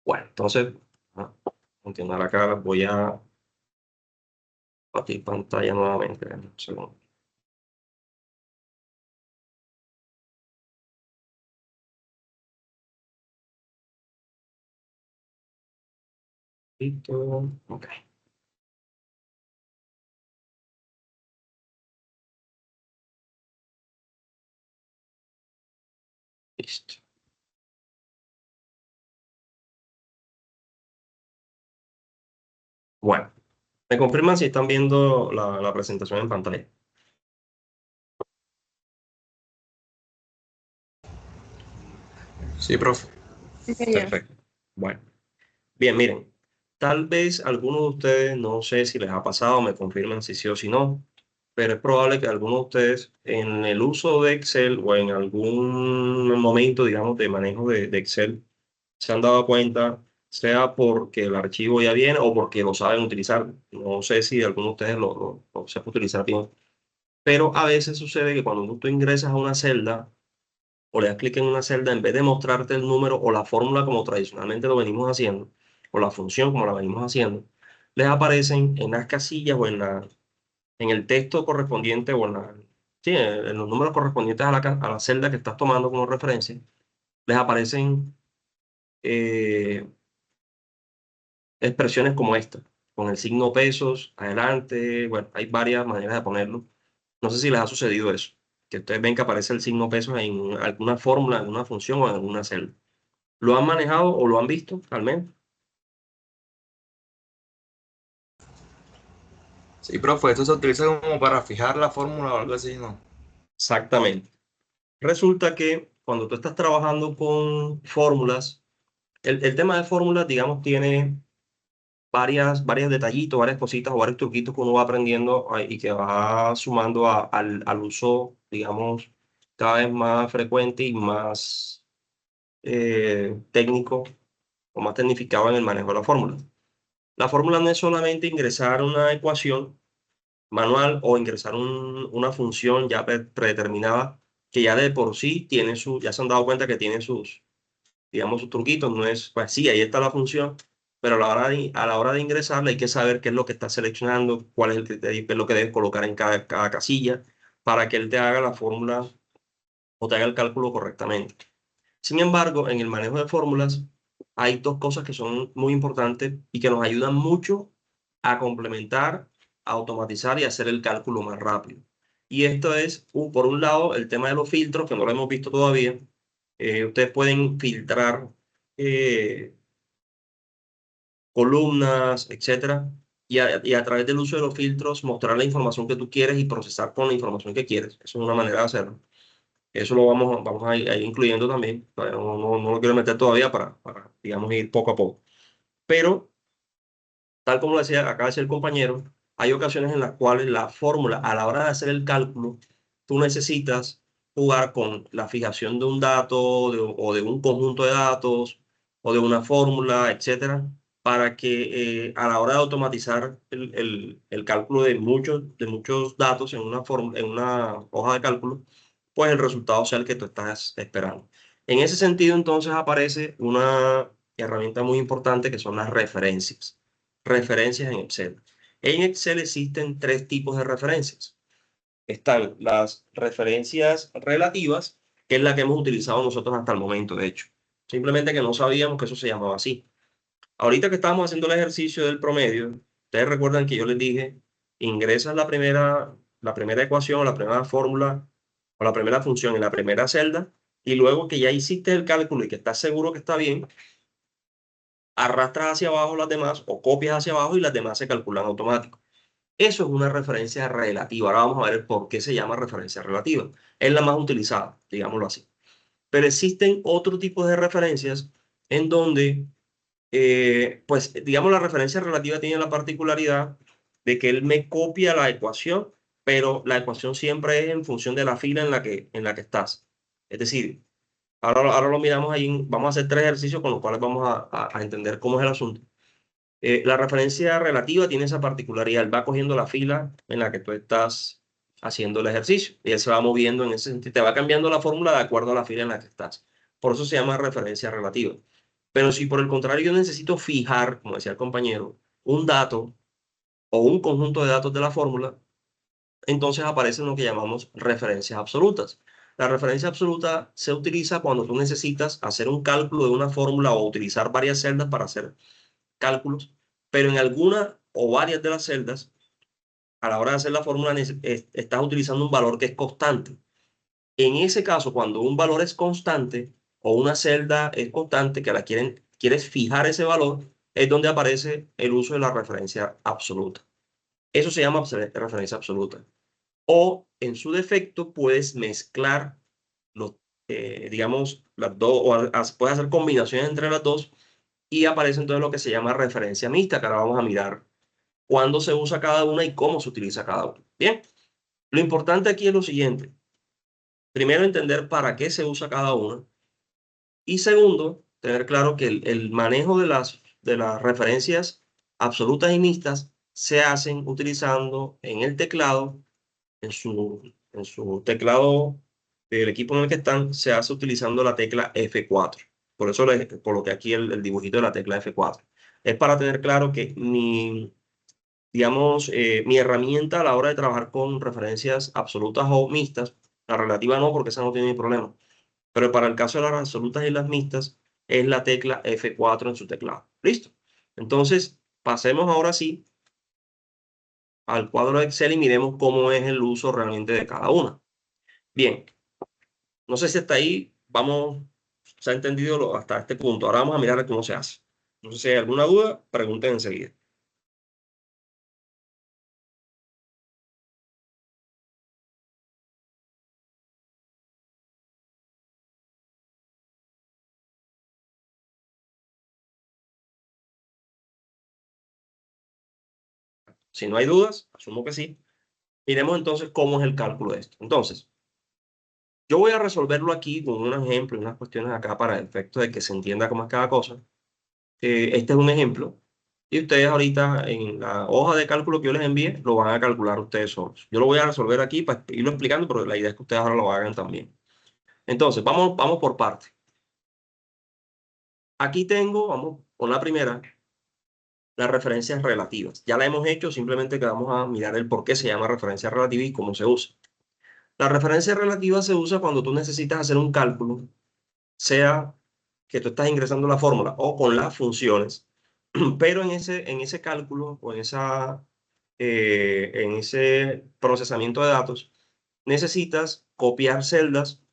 Bueno, entonces, ah, continuar acá. Voy a compartir pantalla nuevamente. Un segundo. Listo. Ok. Listo. Bueno, me confirman si están viendo la presentación en pantalla. Sí, profe. Sí, señor. Perfecto. Bueno, bien, miren. Tal vez algunos de ustedes, no sé si les ha pasado, me confirman si sí o si no, pero es probable que algunos de ustedes en el uso de Excel o en algún momento, digamos, de manejo de Excel, se han dado cuenta, sea porque el archivo ya viene o porque lo saben utilizar. No sé si alguno de ustedes lo sepa utilizar bien, pero a veces sucede que cuando tú ingresas a una celda o le das clic en una celda, en vez de mostrarte el número o la fórmula como tradicionalmente lo venimos haciendo, o la función como la venimos haciendo, les aparecen en las casillas o en el texto correspondiente o sí, en los números correspondientes a la celda que estás tomando como referencia, les aparecen eh, expresiones como esta, con el signo pesos, adelante, bueno, hay varias maneras de ponerlo. No sé si les ha sucedido eso, que ustedes ven que aparece el signo pesos en alguna fórmula, en alguna función o en alguna celda. ¿Lo han manejado o lo han visto al menos? Sí, profe, esto se utiliza como para fijar la fórmula o algo así, ¿no? Exactamente. Resulta que cuando tú estás trabajando con fórmulas, el tema de fórmulas, digamos, tiene varios detallitos, varias cositas o varios truquitos que uno va aprendiendo y que va sumando al uso, digamos, cada vez más frecuente y más técnico o más tecnificado en el manejo de la fórmula. La fórmula no es solamente ingresar una ecuación manual o ingresar una función ya predeterminada que ya de por sí tiene ya se han dado cuenta que tiene digamos, sus truquitos. No es, pues sí, ahí está la función, pero a la hora de ingresarla hay que saber qué es lo que está seleccionando, cuál es el criterio, qué es lo que debes colocar en cada casilla para que él te haga la fórmula o te haga el cálculo correctamente. Sin embargo, en el manejo de fórmulas hay dos cosas que son muy importantes y que nos ayudan mucho a complementar, a automatizar y hacer el cálculo más rápido. Y esto es, por un lado, el tema de los filtros, que no lo hemos visto todavía. Ustedes pueden filtrar eh, columnas, etcétera, y a través del uso de los filtros mostrar la información que tú quieres y procesar con la información que quieres. Eso es una manera de hacerlo. Eso lo vamos a ir incluyendo también. Todavía no lo quiero meter todavía digamos, ir poco a poco. Pero, tal como lo decía, acaba de decir el compañero, hay ocasiones en las cuales la fórmula, a la hora de hacer el cálculo, tú necesitas jugar con la fijación de un dato o de un conjunto de datos o de una fórmula, etcétera, para que a la hora de automatizar el cálculo de muchos datos en una hoja de cálculo, pues el resultado sea el que tú estás esperando. En ese sentido, entonces aparece una herramienta muy importante que son las referencias. Referencias en Excel. En Excel existen tres tipos de referencias. Están las referencias relativas, que es la que hemos utilizado nosotros hasta el momento, de hecho. Simplemente que no sabíamos que eso se llamaba así. Ahorita que estábamos haciendo el ejercicio del promedio, ustedes recuerdan que yo les dije, ingresas la primera ecuación, la primera fórmula o la primera función en la primera celda y luego que ya hiciste el cálculo y que estás seguro que está bien, arrastras hacia abajo las demás o copias hacia abajo y las demás se calculan automático. Eso es una referencia relativa. Ahora vamos a ver por qué se llama referencia relativa. Es la más utilizada, digámoslo así. Pero existen otro tipo de referencias en donde, pues, digamos, la referencia relativa tiene la particularidad de que él me copia la ecuación, pero la ecuación siempre es en función de la fila en la que estás. Es decir, ahora lo miramos ahí, vamos a hacer 3 ejercicios con los cuales vamos a entender cómo es el asunto. La referencia relativa tiene esa particularidad, él va cogiendo la fila en la que tú estás haciendo el ejercicio y él se va moviendo en ese sentido, te va cambiando la fórmula de acuerdo a la fila en la que estás. Por eso se llama referencia relativa. Pero si por el contrario yo necesito fijar, como decía el compañero, un dato o un conjunto de datos de la fórmula, entonces aparecen lo que llamamos referencias absolutas. La referencia absoluta se utiliza cuando tú necesitas hacer un cálculo de una fórmula o utilizar varias celdas para hacer cálculos, pero en alguna o varias de las celdas, a la hora de hacer la fórmula, estás utilizando un valor que es constante. En ese caso, cuando un valor es constante o una celda es constante, que quieres fijar ese valor, es donde aparece el uso de la referencia absoluta. Eso se llama referencia absoluta. O, en su defecto, puedes mezclar los, digamos, las dos, o puedes hacer combinaciones entre las dos y aparece entonces lo que se llama referencia mixta, que ahora vamos a mirar cuándo se usa cada una y cómo se utiliza cada una. Bien, lo importante aquí es lo siguiente. Primero, entender para qué se usa cada una. Y segundo, tener claro que el manejo de las referencias absolutas y mixtas se hacen utilizando en el teclado, en su teclado del equipo en el que están, se hace utilizando la tecla F4. Por eso coloqué aquí el dibujito de la tecla F4. Es para tener claro que digamos, mi herramienta a la hora de trabajar con referencias absolutas o mixtas, la relativa no, porque esa no tiene ni problema, pero para el caso de las absolutas y las mixtas, es la tecla F4 en su teclado. ¿Listo? Entonces, pasemos ahora sí al cuadro de Excel y miremos cómo es el uso realmente de cada una. Bien, no sé si hasta ahí se ha entendido hasta este punto. Ahora vamos a mirar cómo se hace. No sé si hay alguna duda, pregunten enseguida. Si no hay dudas, asumo que sí. Miremos entonces cómo es el cálculo de esto. Entonces, yo voy a resolverlo aquí con un ejemplo y unas cuestiones acá para el efecto de que se entienda cómo es cada cosa. Este es un ejemplo. Y ustedes ahorita en la hoja de cálculo que yo les envíe, lo van a calcular ustedes solos. Yo lo voy a resolver aquí para irlo explicando, pero la idea es que ustedes ahora lo hagan también. Entonces, vamos por partes. Aquí tengo, vamos con la primera, las referencias relativas. Ya la hemos hecho, simplemente que vamos a mirar el por qué se llama referencia relativa y cómo se usa. La referencia relativa se usa cuando tú necesitas hacer un cálculo, sea que tú estás ingresando la fórmula o con las funciones, pero en ese cálculo o en ese procesamiento de datos, necesitas copiar celdas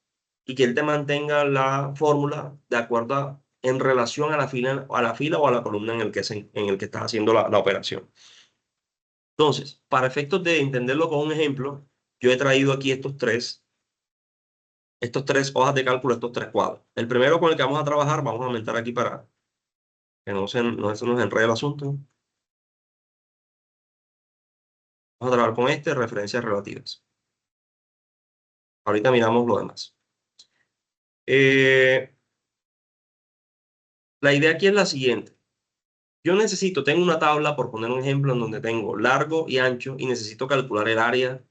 y que él te mantenga la fórmula de acuerdo en relación a la fila o a la columna en el que estás haciendo la operación. Entonces, para efectos de entenderlo con un ejemplo, yo he traído aquí estos tres hojas de cálculo, estos 3 cuadros. El primero con el que vamos a trabajar, vamos a aumentar aquí para que no se nos enrede el asunto. Vamos a trabajar con referencias relativas. Ahorita miramos lo demás. La idea aquí es la siguiente. Yo tengo una tabla, por poner un ejemplo, en donde tengo largo y ancho y necesito calcular el área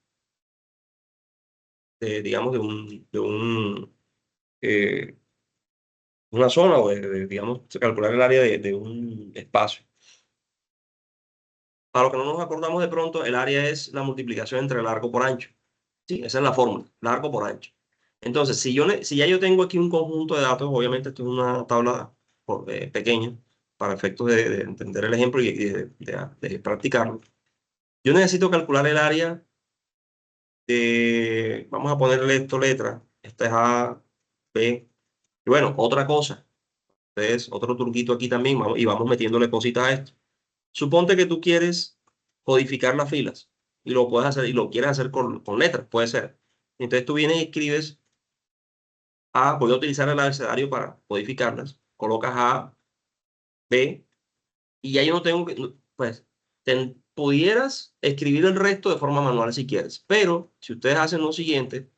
digamos, eh, una zona o digamos, calcular el área de un espacio. Para lo que no nos acordamos de pronto, el área es la multiplicación entre largo por ancho. Sí, esa es la fórmula, largo por ancho. Entonces, si ya yo tengo aquí un conjunto de datos, obviamente esto es una tabla pequeña para efectos de entender el ejemplo y de practicarlo. Yo necesito calcular el área vamos a ponerle esto letra. Esta es A, B. Y bueno, otra cosa, entonces, otro truquito aquí también, y vamos metiéndole cositas a esto. Suponte que tú quieres codificar las filas y lo puedes hacer, y lo quieres hacer con letras, puede ser. Entonces tú vienes y escribes A, voy a utilizar el abecedario para codificarlas, colocas A, B, y ya yo no tengo que, pues, pudieras escribir el resto de forma manual si quieres, pero si ustedes hacen lo siguiente,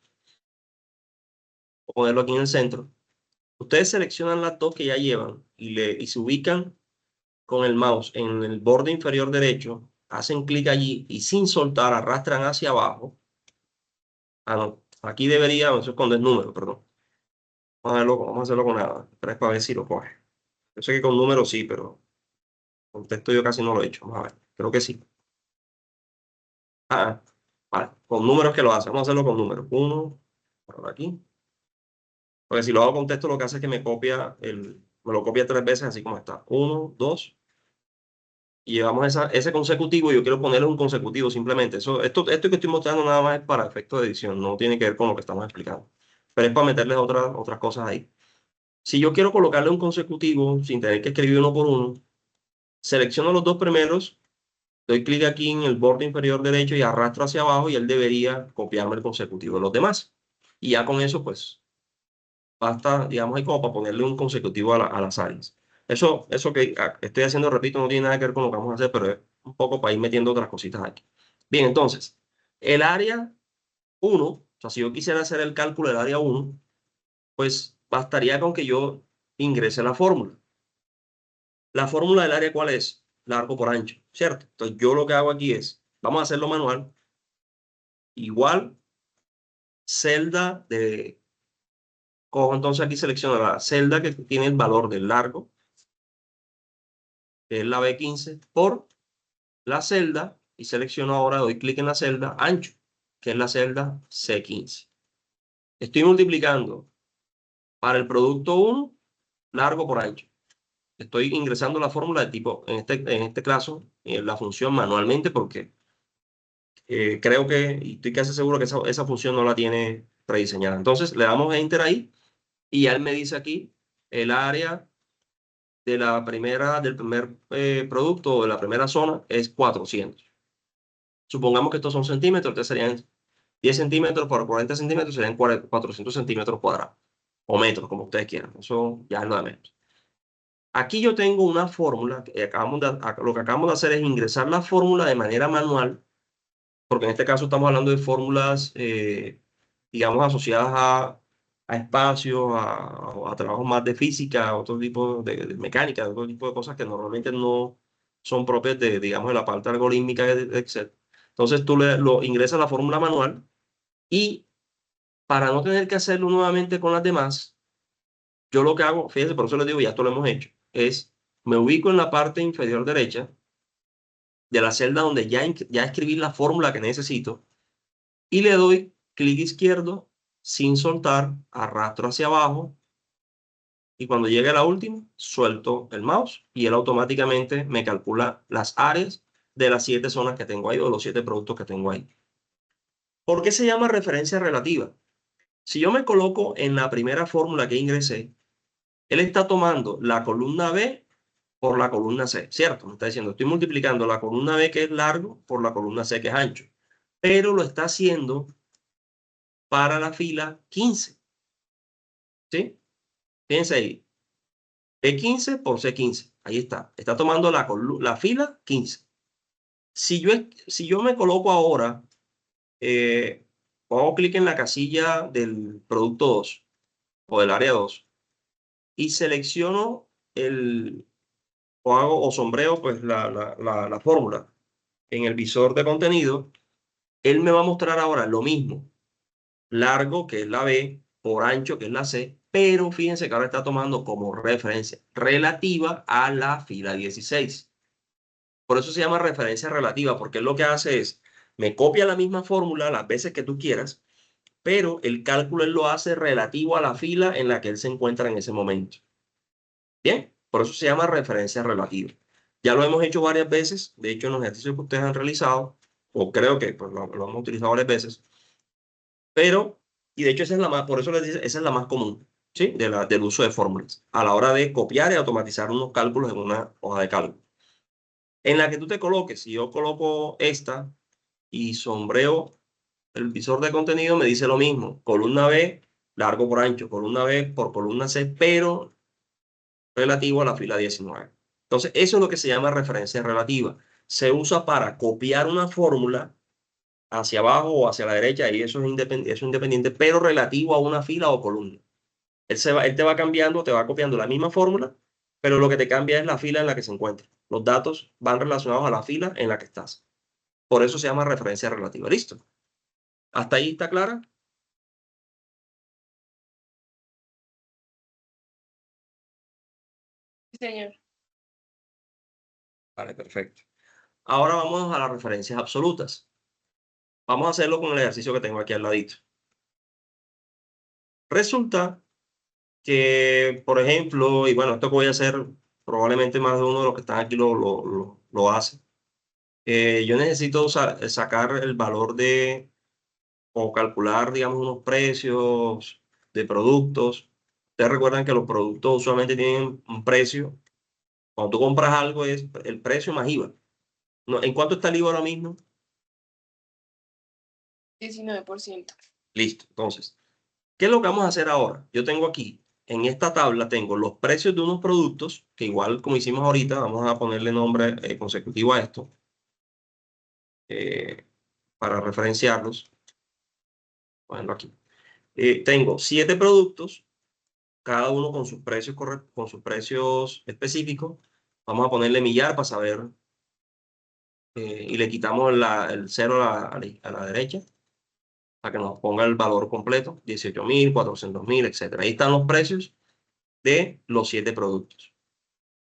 voy a ponerlo aquí en el centro, ustedes seleccionan las dos que ya llevan y se ubican con el mouse en el borde inferior derecho, hacen clic allí y sin soltar arrastran hacia abajo. Ah, no, aquí debería, eso es cuando es número, perdón. Vamos a hacerlo con nada, para ver si lo coge. Yo sé que con números sí, pero con texto yo casi no lo he hecho. Vamos a ver, creo que sí. Vale, con números que lo hace. Vamos a hacerlo con números. Uno, por aquí. Porque si lo hago con texto, lo que hace es que me lo copia 3 veces, así como está. Uno, dos. Y llevamos ese consecutivo. Yo quiero ponerle un consecutivo simplemente. Esto que estoy mostrando nada más es para efectos de edición. No tiene que ver con lo que estamos explicando. Pero es para meterles otras cosas ahí. Si yo quiero colocarle un consecutivo sin tener que escribir uno por uno, selecciono los dos primeros, doy clic aquí en el borde inferior derecho y arrastro hacia abajo y él debería copiarme el consecutivo de los demás. Y ya con eso, pues, basta, digamos, ahí como para ponerle un consecutivo a las áreas. Eso que estoy haciendo, repito, no tiene nada que ver con lo que vamos a hacer, pero es un poco para ir metiendo otras cositas aquí. Bien, entonces, el área 1, o sea, si yo quisiera hacer el cálculo del área 1, pues bastaría con que yo ingrese la fórmula. La fórmula del área, ¿cuál es? Largo por ancho, ¿cierto? Entonces, yo lo que hago aquí es, vamos a hacerlo manual, igual celda de, cojo entonces aquí selecciono la celda que tiene el valor del largo, que es la B15, por la celda, y selecciono ahora, doy clic en la celda ancho, que es la celda C15. Estoy multiplicando para el producto 1, largo por ancho. Estoy ingresando la fórmula de tipo, en este caso, la función manualmente, porque creo que, y estoy casi seguro que esa función no la tiene prediseñada. Entonces le damos Enter ahí y ya él me dice aquí el área del primer producto o de la primera zona es 400. Supongamos que estos son centímetros, entonces serían 10 centímetros por 40 centímetros, serían 400 centímetros cuadrados o metros, como ustedes quieran. Eso ya es lo de menos. Aquí yo tengo una fórmula, lo que acabamos de hacer es ingresar la fórmula de manera manual, porque en este caso estamos hablando de fórmulas, digamos, asociadas a espacios, a trabajos más de física, a otro tipo de mecánica, otro tipo de cosas que normalmente no son propias de, digamos, de la parte algorítmica de Excel. Entonces tú lo ingresas la fórmula manual y para no tener que hacerlo nuevamente con las demás, yo lo que hago, fíjense, por eso les digo, ya esto lo hemos hecho, es me ubico en la parte inferior derecha de la celda donde ya escribí la fórmula que necesito y le doy clic izquierdo sin soltar, arrastro hacia abajo y cuando llegue a la última, suelto el mouse y él automáticamente me calcula las áreas de las 7 zonas que tengo ahí o los 7 productos que tengo ahí. ¿Por qué se llama referencia relativa? Si yo me coloco en la primera fórmula que ingresé, él está tomando la columna B por la columna C, ¿cierto? Me está diciendo, estoy multiplicando la columna B que es largo por la columna C que es ancho, pero lo está haciendo para la fila 15, ¿sí? Fíjense ahí, B15 por C15, ahí está. Está tomando la fila 15. Si yo me coloco ahora, hago clic en la casilla del producto 2 o del área 2 y selecciono o sombreo pues la fórmula en el visor de contenido, él me va a mostrar ahora lo mismo. Largo, que es la B, por ancho, que es la C, pero fíjense que ahora está tomando como referencia relativa a la fila 16. Por eso se llama referencia relativa, porque él lo que hace es, me copia la misma fórmula las veces que tú quieras, pero el cálculo él lo hace relativo a la fila en la que él se encuentra en ese momento. Bien, por eso se llama referencia relativa. Ya lo hemos hecho varias veces, de hecho en los ejercicios que ustedes han realizado, o creo que pues, lo hemos utilizado varias veces, pero, y de hecho esa es la más, por eso les dice, esa es la más común. ¿sí? Del uso de fórmulas a la hora de copiar y automatizar unos cálculos en una hoja de cálculo. En la que tú te coloques, si yo coloco esta y sombreo el visor de contenido, me dice lo mismo. Columna B, largo por ancho, columna B por columna C, pero relativo a la fila 19. Entonces, eso es lo que se llama referencia relativa. Se usa para copiar una fórmula hacia abajo o hacia la derecha, y eso es independiente, pero relativo a una fila o columna. Él te va cambiando, te va copiando la misma fórmula, pero lo que te cambia es la fila en la que se encuentra. Los datos van relacionados a la fila en la que estás. Por eso se llama referencia relativa. ¿Listo? ¿Hasta ahí está clara? Sí, señor. Vale, perfecto. Ahora vamos a las referencias absolutas. Vamos a hacerlo con el ejercicio que tengo aquí al ladito. Resulta que, por ejemplo, y bueno, esto que voy a hacer, probablemente más de uno de los que están aquí lo hace. Yo necesito sacar el valor de, o calcular, digamos, unos precios de productos. Ustedes recuerdan que los productos usualmente tienen un precio. Cuando tú compras algo es el precio más IVA. No, ¿en cuánto está el IVA ahora mismo? 19%. Listo. Entonces, ¿qué es lo que vamos a hacer ahora? Yo tengo aquí, en esta tabla, tengo los precios de unos productos, que igual como hicimos ahorita, vamos a ponerle nombre consecutivo a esto, eh, para referenciarlos. Ponerlo aquí. Tengo 7 productos, cada uno con sus precios, con sus precios específicos. Vamos a ponerle millar para saber, y le quitamos el 0 a la derecha, para que nos ponga el valor completo, 18.000, 400.000, etc. Ahí están los precios de los 7 productos.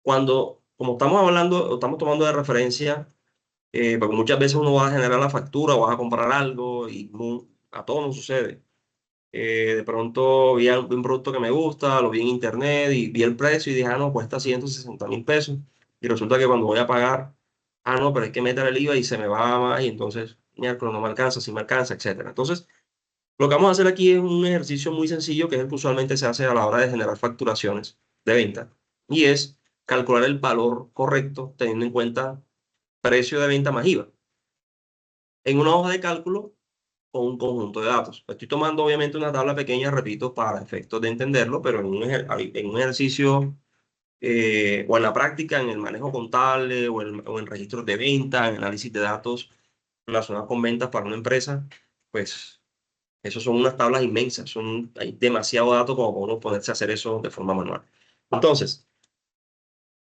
Como estamos hablando, estamos tomando de referencia, porque muchas veces uno va a generar la factura o vas a comprar algo y a todos nos sucede. De pronto vi un producto que me gusta, lo vi en internet y vi el precio y dije, ah, no, cuesta 160.000 pesos. Y resulta que cuando voy a pagar, ah, no, pero hay que meter el IVA y se me va más y entonces, miércoles no me alcanza, si me alcanza, etcétera. Entonces, lo que vamos a hacer aquí es un ejercicio muy sencillo, que es el que usualmente se hace a la hora de generar facturaciones de venta, y es calcular el valor correcto teniendo en cuenta precio de venta más IVA en una hoja de cálculo con un conjunto de datos. Estoy tomando obviamente una tabla pequeña, repito, para efectos de entenderlo, pero en un ejercicio o en la práctica, en el manejo contable o en registros de venta, en análisis de datos relacionados con ventas para una empresa, pues eso son unas tablas inmensas, hay demasiado dato como para uno ponerse a hacer eso de forma manual. Entonces,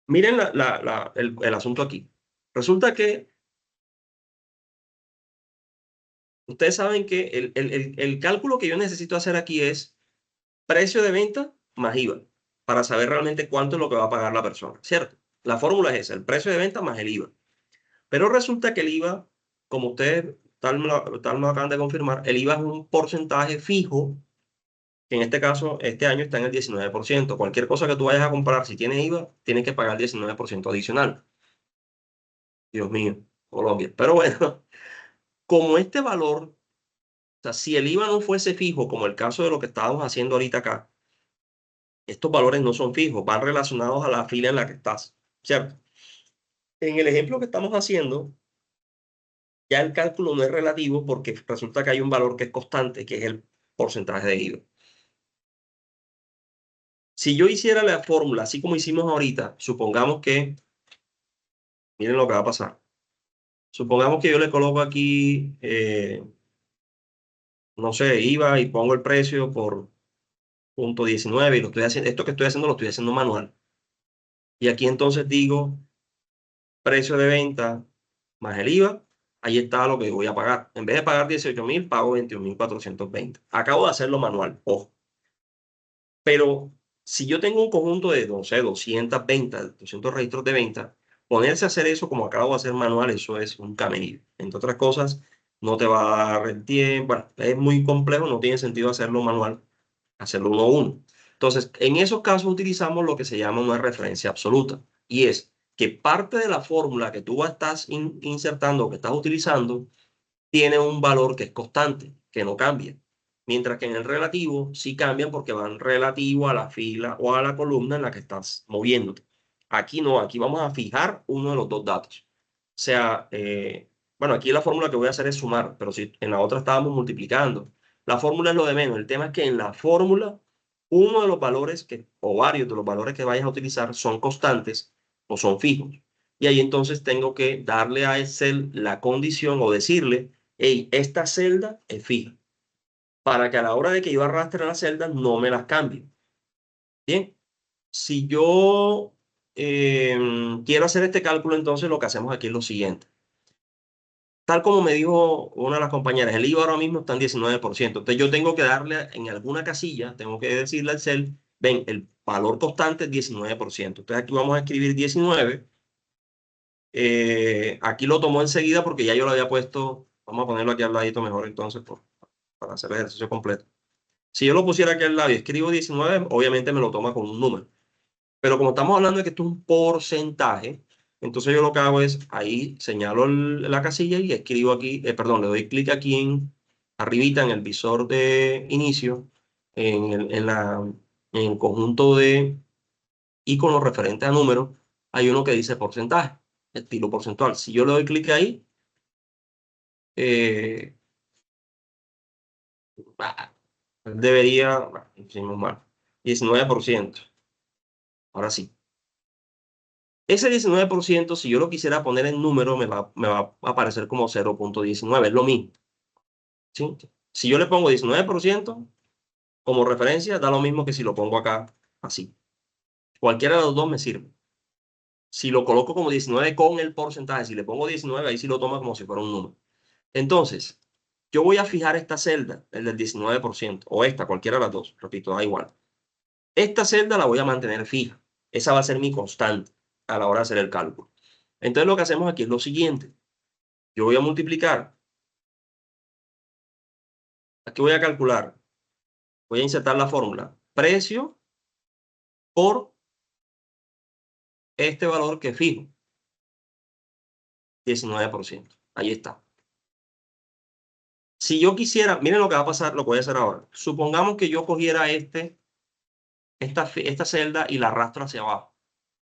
miren el asunto aquí. Resulta que ustedes saben que el cálculo que yo necesito hacer aquí es precio de venta más IVA, para saber realmente cuánto es lo que va a pagar la persona, ¿cierto? La fórmula es esa, el precio de venta más el IVA. Pero resulta que el IVA, como ustedes tal me lo acaban de confirmar, el IVA es un porcentaje fijo, que en este caso, este año está en el 19%. Cualquier cosa que tú vayas a comprar, si tiene IVA, tienes que pagar el 19% adicional. Dios mío, Colombia. Pero bueno, como este valor, o sea, si el IVA no fuese fijo, como el caso de lo que estábamos haciendo ahorita acá, estos valores no son fijos, van relacionados a la fila en la que estás, ¿cierto? En el ejemplo que estamos haciendo, ya el cálculo no es relativo porque resulta que hay un valor que es constante, que es el porcentaje de IVA. Si yo hiciera la fórmula así como hicimos ahorita, supongamos que, miren lo que va a pasar. Supongamos que yo le coloco aquí, no sé, IVA y pongo el precio por punto 19 y lo estoy haciendo, esto que estoy haciendo lo estoy haciendo manual. Y aquí entonces digo precio de venta más el IVA, ahí está lo que voy a pagar. En vez de pagar 18.000, pago 21.420. Acabo de hacerlo manual, ojo. Pero si yo tengo un conjunto de, no sé, 200 ventas, 200 registros de venta, ponerse a hacer eso como acabo de hacer manual, eso es un camello. Entre otras cosas, no te va a dar el tiempo. Bueno, es muy complejo, no tiene sentido hacerlo manual, hacerlo uno a uno. Entonces, en esos casos utilizamos lo que se llama una referencia absoluta, y es que parte de la fórmula que tú estás insertando o que estás utilizando tiene un valor que es constante, que no cambia. Mientras que en el relativo sí cambian porque van relativo a la fila o a la columna en la que estás moviéndote. Aquí no, aquí vamos a fijar uno de los dos datos. O sea, bueno, aquí la fórmula que voy a hacer es sumar, pero si en la otra estábamos multiplicando. La fórmula es lo de menos. El tema es que en la fórmula, uno de los valores o varios de los valores que vayas a utilizar son constantes o son fijos. Y ahí entonces tengo que darle a Excel la condición o decirle, hey, esta celda es fija, para que a la hora de que yo arrastre las celdas no me las cambie. Bien, si yo quiero hacer este cálculo, entonces lo que hacemos aquí es lo siguiente. Tal como me dijo una de las compañeras, el IVA ahora mismo está en 19%. Entonces yo tengo que darle en alguna casilla, tengo que decirle al Excel, ven, el valor constante es 19%. Entonces aquí vamos a escribir 19. Aquí lo tomó enseguida porque ya yo lo había puesto. Vamos a ponerlo aquí al ladito mejor entonces para hacer el ejercicio completo. Si yo lo pusiera aquí al lado y escribo 19, obviamente me lo toma con un número. Pero como estamos hablando de que esto es un porcentaje, entonces yo lo que hago es ahí señalo la casilla y escribo aquí, perdón, le doy clic aquí arribita en el visor de inicio, en el conjunto de iconos referentes a números, hay uno que dice porcentaje, estilo porcentual. Si yo le doy clic ahí, eh, debería, hicimos mal, 19%. Ahora sí. Ese 19%, si yo lo quisiera poner en número, me va a aparecer como 0.19, es lo mismo. ¿Sí? Si yo le pongo 19% como referencia, da lo mismo que si lo pongo acá así. Cualquiera de los dos me sirve. Si lo coloco como 19 con el porcentaje, si le pongo 19, ahí sí lo toma como si fuera un número. Entonces, yo voy a fijar esta celda, el del 19%, o esta, cualquiera de las dos, repito, da igual. Esta celda la voy a mantener fija. Esa va a ser mi constante a la hora de hacer el cálculo. Entonces lo que hacemos aquí es lo siguiente. Yo voy a multiplicar. Aquí voy a calcular. Voy a insertar la fórmula. Precio por este valor que fijo. 19%. Ahí está. Si yo quisiera, miren lo que va a pasar, lo que voy a hacer ahora. Supongamos que yo cogiera esta celda y la arrastro hacia abajo,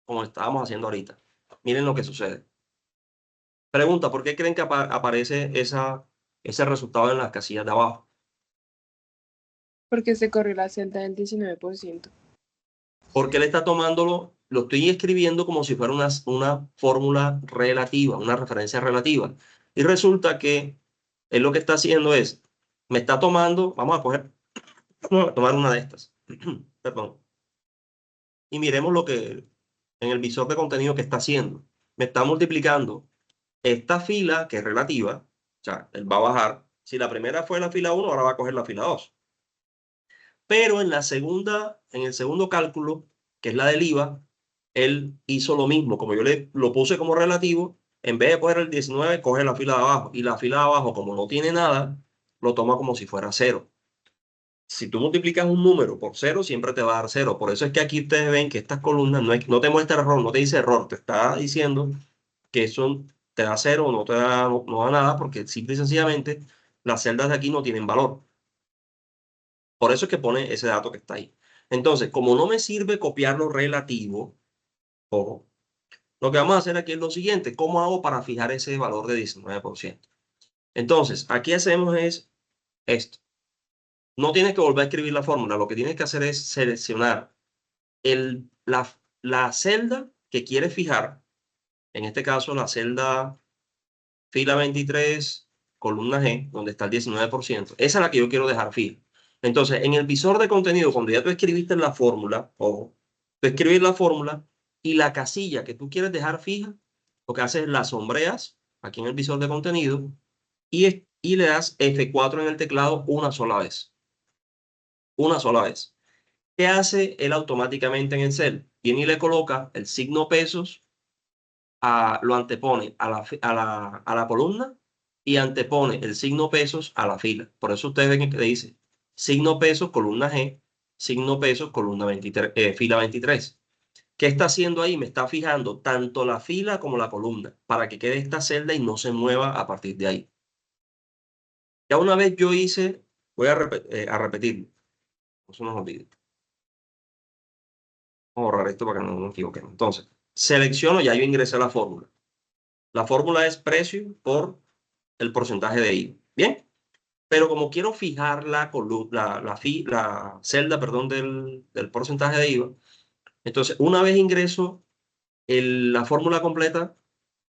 como estábamos haciendo ahorita. Miren lo que sucede. Pregunta, ¿por qué creen que aparece ese resultado en las casillas de abajo? Porque se corrió la celda del 19%. Porque él está tomándolo, lo estoy escribiendo como si fuera una fórmula relativa, una referencia relativa. Y resulta que él lo que está haciendo es, me está tomando, vamos a tomar una de estas. Perdón. Y miremos lo que en el visor de contenido que está haciendo. Me está multiplicando esta fila que es relativa, o sea, él va a bajar. Si la primera fue la fila 1, ahora va a coger la fila 2. Pero en el segundo cálculo, que es la del IVA, él hizo lo mismo. Como yo lo puse como relativo, en vez de coger el 19, coge la fila de abajo. Y la fila de abajo, como no tiene nada, lo toma como si fuera 0. Si tú multiplicas un número por 0, siempre te va a dar 0. Por eso es que aquí ustedes ven que estas columnas no te muestra error, no te dice error, te está diciendo que eso te da 0 o no da nada, porque simple y sencillamente las celdas de aquí no tienen valor. Por eso es que pone ese dato que está ahí. Entonces, como no me sirve copiar lo relativo, ojo, lo que vamos a hacer aquí es lo siguiente. ¿Cómo hago para fijar ese valor de 19%? Entonces, aquí hacemos es esto. No tienes que volver a escribir la fórmula. Lo que tienes que hacer es seleccionar la celda que quieres fijar. En este caso, la celda fila 23, columna G, donde está el 19%. Esa es la que yo quiero dejar fija. Entonces, en el visor de contenido, cuando ya tú escribiste la fórmula, o tú escribes la fórmula y la casilla que tú quieres dejar fija, lo que haces es la sombreas aquí en el visor de contenido y le das F4 en el teclado una sola vez. Una sola vez. ¿Qué hace él automáticamente en Excel? Viene y le coloca el signo pesos, lo antepone a la columna y antepone el signo pesos a la fila. Por eso ustedes ven que dice signo pesos, columna G, signo pesos, columna 23, fila 23. ¿Qué está haciendo ahí? Me está fijando tanto la fila como la columna para que quede esta celda y no se mueva a partir de ahí. Ya una vez yo hice Voy a repetirlo. No se nos olvide. Vamos a borrar esto para que no nos equivoquemos. Entonces, selecciono, ya yo ingresé a la fórmula. La fórmula es precio por el porcentaje de IVA. Bien. Pero como quiero fijar la celda, perdón, del porcentaje de IVA, entonces una vez ingreso la fórmula completa,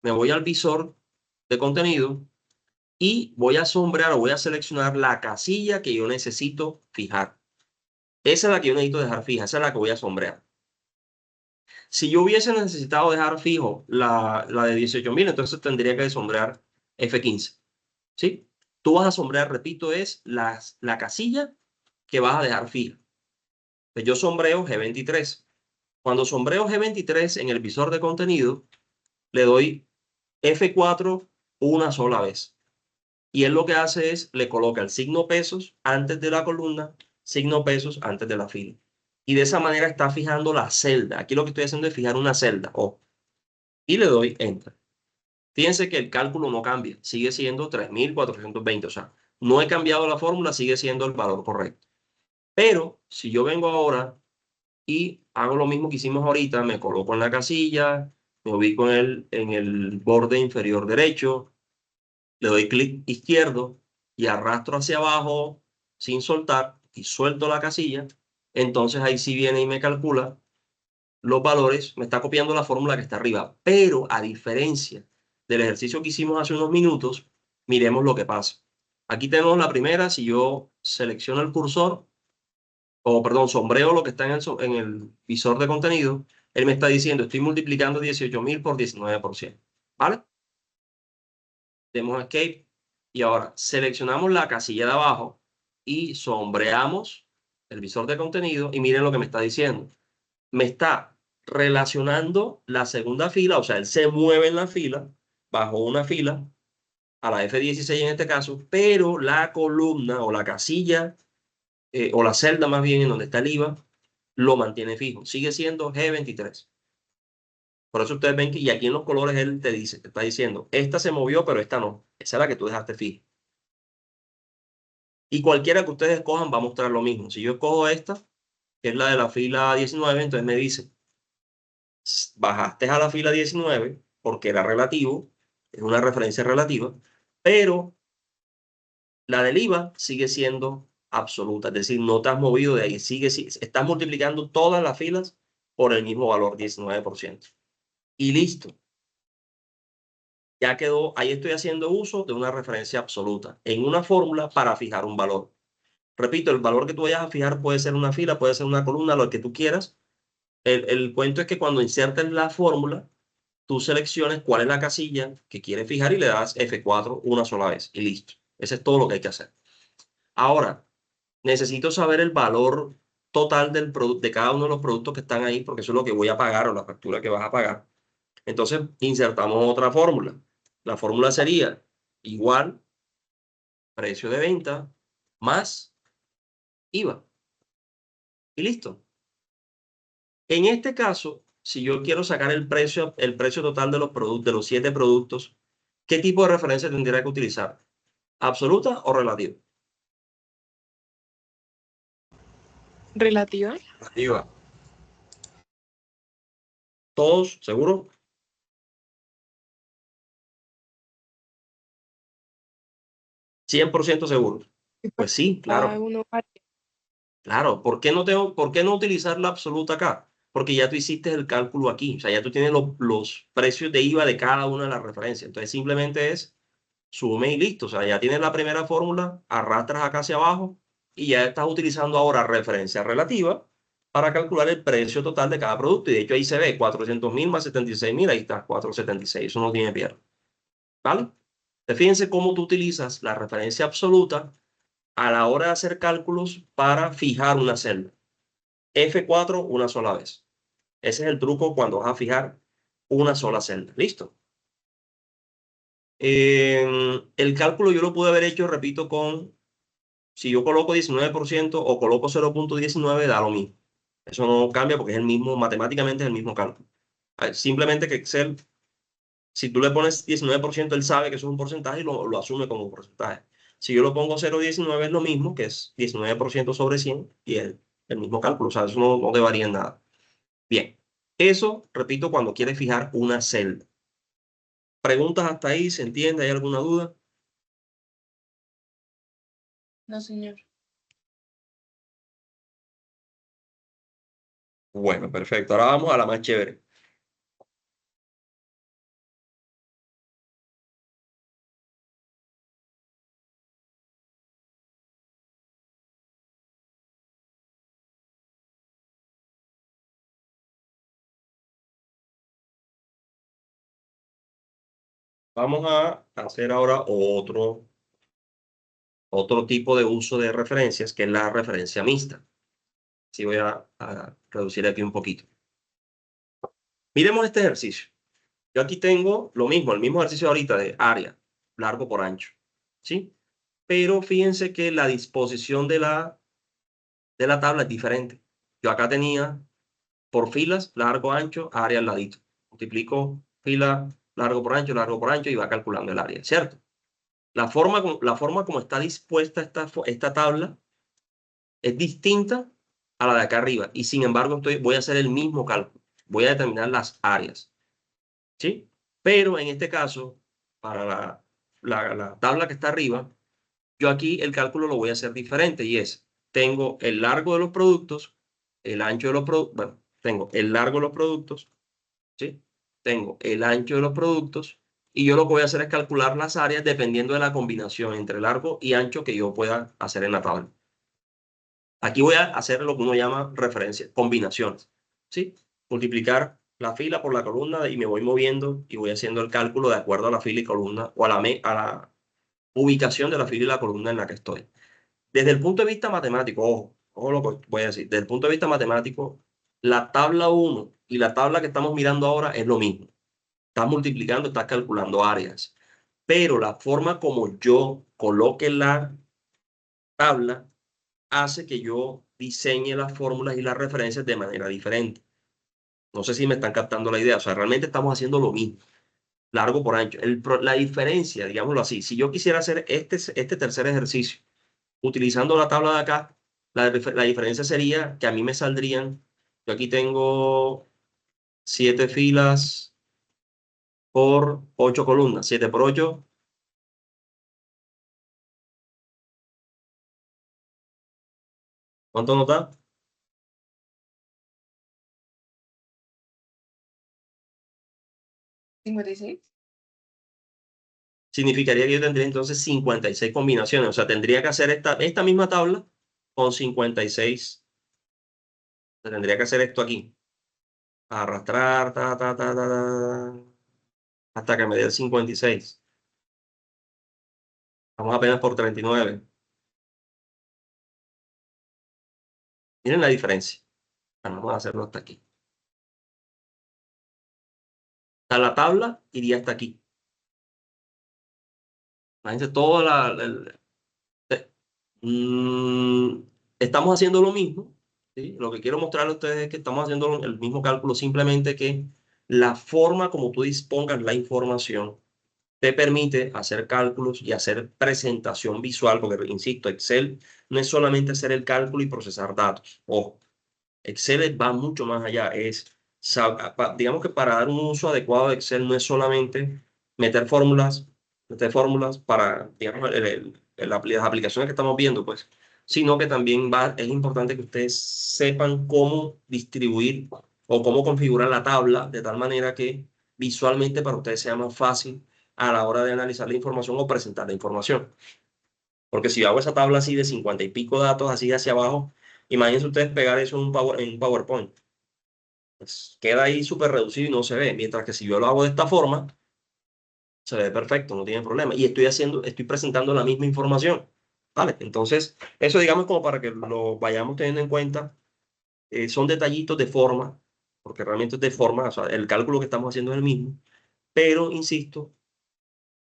me voy al visor de contenido y voy a sombrear o voy a seleccionar la casilla que yo necesito fijar. Esa es la que yo necesito dejar fija, esa es la que voy a sombrear. Si yo hubiese necesitado dejar fijo la de 18.000, entonces tendría que sombrear F15. ¿Sí? Tú vas a sombrear, repito, es la casilla que vas a dejar fija. Pues yo sombreo G23. Cuando sombreo G23 en el visor de contenido, le doy F4 una sola vez. Y él lo que hace es, le coloca el signo pesos antes de la columna, signo pesos antes de la fila. Y de esa manera está fijando la celda. Aquí lo que estoy haciendo es fijar una celda. Y le doy Enter. Fíjense que el cálculo no cambia. Sigue siendo 3.420. O sea, no he cambiado la fórmula, sigue siendo el valor correcto. Pero si yo vengo ahora y hago lo mismo que hicimos ahorita, me coloco en la casilla, me ubico en el borde inferior derecho, le doy clic izquierdo y arrastro hacia abajo sin soltar y suelto la casilla, entonces ahí sí viene y me calcula los valores, me está copiando la fórmula que está arriba, pero a diferencia del ejercicio que hicimos hace unos minutos, miremos lo que pasa. Aquí tenemos la primera, si yo selecciono el cursor, o perdón, sombreo lo que está en el visor de contenido, él me está diciendo, estoy multiplicando 18.000 por 19%. ¿Vale? Demos Escape y ahora seleccionamos la casilla de abajo y sombreamos el visor de contenido y miren lo que me está diciendo. Me está relacionando la segunda fila, o sea, él se mueve en la fila, bajo una fila, a la F16 en este caso, pero la columna o la casilla o la celda más bien en donde está el IVA, lo mantiene fijo. Sigue siendo G23. Por eso ustedes ven que, y aquí en los colores él te dice, te está diciendo, esta se movió, pero esta no. Esa es la que tú dejaste fija. Y cualquiera que ustedes escojan va a mostrar lo mismo. Si yo escojo esta, que es la de la fila 19, entonces me dice, bajaste a la fila 19 porque era relativo, es una referencia relativa, pero la del IVA sigue siendo absoluta, es decir, no te has movido de ahí, estás multiplicando todas las filas por el mismo valor, 19%. Y listo. Ya quedó, ahí estoy haciendo uso de una referencia absoluta en una fórmula para fijar un valor. Repito, el valor que tú vayas a fijar puede ser una fila, puede ser una columna, lo que tú quieras. El cuento es que cuando insertes la fórmula, tú selecciones cuál es la casilla que quieres fijar y le das F4 una sola vez y listo. Ese es todo lo que hay que hacer. Ahora, necesito saber el valor total de cada uno de los productos que están ahí, porque eso es lo que voy a pagar o la factura que vas a pagar. Entonces, insertamos otra fórmula. La fórmula sería igual precio de venta más IVA. Y listo. En este caso, si yo quiero sacar el precio total de los productos, de los 7 productos, ¿qué tipo de referencia tendría que utilizar? ¿Absoluta o relativa? ¿Relativa? IVA. ¿Todos seguros? ¿100% seguros? Pues sí, Cada claro. uno varía. Claro, ¿por qué no utilizar la absoluta acá? Porque ya tú hiciste el cálculo aquí, o sea, ya tú tienes los precios de IVA de cada una de las referencias. Entonces simplemente es sume y listo. O sea, ya tienes la primera fórmula, arrastras acá hacia abajo y ya estás utilizando ahora referencia relativa para calcular el precio total de cada producto. Y de hecho ahí se ve 400.000 más 76.000, ahí está 476, eso no tiene pierde. ¿Vale? Entonces, fíjense cómo tú utilizas la referencia absoluta a la hora de hacer cálculos para fijar una celda. F4 una sola vez. Ese es el truco cuando vas a fijar una sola celda. ¿Listo? El cálculo yo lo pude haber hecho, repito, si yo coloco 19% o coloco 0.19, da lo mismo. Eso no cambia porque es el mismo, matemáticamente es el mismo cálculo. Simplemente que Excel, si tú le pones 19%, él sabe que eso es un porcentaje y lo asume como un porcentaje. Si yo lo pongo 0,19 es lo mismo, que es 19% sobre 100 y es el mismo cálculo. O sea, eso no te varía en nada. Bien, eso, repito, cuando quieres fijar una celda. ¿Preguntas hasta ahí? ¿Se entiende? ¿Hay alguna duda? No, señor. Bueno, perfecto. Ahora vamos a la más chévere. Vamos a hacer ahora otro tipo de uso de referencias, que es la referencia mixta. Sí, voy a reducir aquí un poquito. Miremos este ejercicio. Yo aquí tengo lo mismo, el mismo ejercicio ahorita de área, largo por ancho. ¿Sí? Pero fíjense que la disposición de la tabla es diferente. Yo acá tenía por filas, largo, ancho, área al ladito. Multiplico fila, largo por ancho y va calculando el área, ¿cierto? La forma como está dispuesta esta tabla es distinta a la de acá arriba y sin embargo voy a hacer el mismo cálculo. Voy a determinar las áreas, ¿sí? Pero en este caso, para la tabla que está arriba, yo aquí el cálculo lo voy a hacer diferente y es, tengo el largo de los productos, el ancho de los productos, bueno, tengo el largo de los productos, ¿sí? Tengo el ancho de los productos y yo lo que voy a hacer es calcular las áreas dependiendo de la combinación entre largo y ancho que yo pueda hacer en la tabla. Aquí voy a hacer lo que uno llama referencia, combinaciones, ¿sí? Multiplicar la fila por la columna y me voy moviendo y voy haciendo el cálculo de acuerdo a la fila y columna o a la ubicación de la fila y la columna en la que estoy. Desde el punto de vista matemático, ojo lo que voy a decir, desde el punto de vista matemático, la tabla 1 y la tabla que estamos mirando ahora es lo mismo. Estás multiplicando, estás calculando áreas. Pero la forma como yo coloque la tabla hace que yo diseñe las fórmulas y las referencias de manera diferente. No sé si me están captando la idea. O sea, realmente estamos haciendo lo mismo. Largo por ancho. La diferencia, digámoslo así, si yo quisiera hacer este tercer ejercicio utilizando la tabla de acá, la diferencia sería que a mí me saldrían, yo aquí tengo 7 filas por 8 columnas, 7 por 8, ¿cuánto nos da? 56. Significaría que yo tendría entonces 56 combinaciones, o sea, tendría que hacer esta misma tabla con 56, tendría que hacer esto aquí, arrastrar, hasta que me dé el 56. Vamos apenas por 39. Miren la diferencia. Vamos a hacerlo hasta aquí. O sea, la tabla iría hasta aquí. Imagínense toda eh, mm, estamos haciendo lo mismo, ¿sí? Lo que quiero mostrarle a ustedes es que estamos haciendo el mismo cálculo, simplemente que la forma como tú dispongas la información te permite hacer cálculos y hacer presentación visual, porque, insisto, Excel no es solamente hacer el cálculo y procesar datos. Ojo, Excel va mucho más allá. Digamos que para dar un uso adecuado de Excel no es solamente meter fórmulas para, digamos, las aplicaciones que estamos viendo, pues, sino que también es importante que ustedes sepan cómo distribuir o cómo configurar la tabla de tal manera que visualmente para ustedes sea más fácil a la hora de analizar la información o presentar la información. Porque si yo hago esa tabla así de 50 y pico datos así hacia abajo, imagínense ustedes pegar eso en un PowerPoint. Pues queda ahí súper reducido y no se ve. Mientras que si yo lo hago de esta forma, se ve perfecto, no tiene problema. Y estoy presentando la misma información. ¿Vale? Entonces, eso digamos como para que lo vayamos teniendo en cuenta. Son detallitos de forma, porque realmente es de forma, o sea, el cálculo que estamos haciendo es el mismo. Pero, insisto,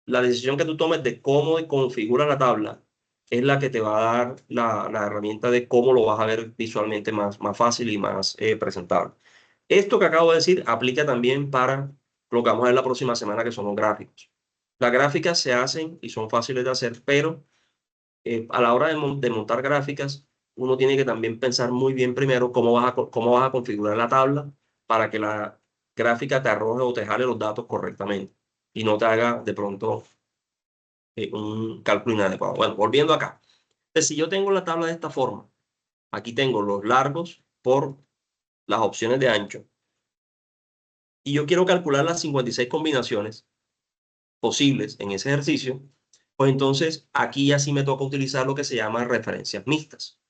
la decisión que tú tomes de cómo configura la tabla es la que te va a dar la herramienta de cómo lo vas a ver visualmente más fácil y más presentable. Esto que acabo de decir aplica también para lo que vamos a ver la próxima semana, que son los gráficos. Las gráficas se hacen y son fáciles de hacer, pero a la hora de montar gráficas, uno tiene que también pensar muy bien primero cómo vas a configurar la tabla para que la gráfica te arroje o te jale los datos correctamente y no te haga de pronto un cálculo inadecuado. Bueno, volviendo acá. Entonces, si yo tengo la tabla de esta forma, aquí tengo los largos por las opciones de ancho y yo quiero calcular las 56 combinaciones posibles en ese ejercicio, pues entonces aquí ya sí me toca utilizar lo que se llama referencias mixtas.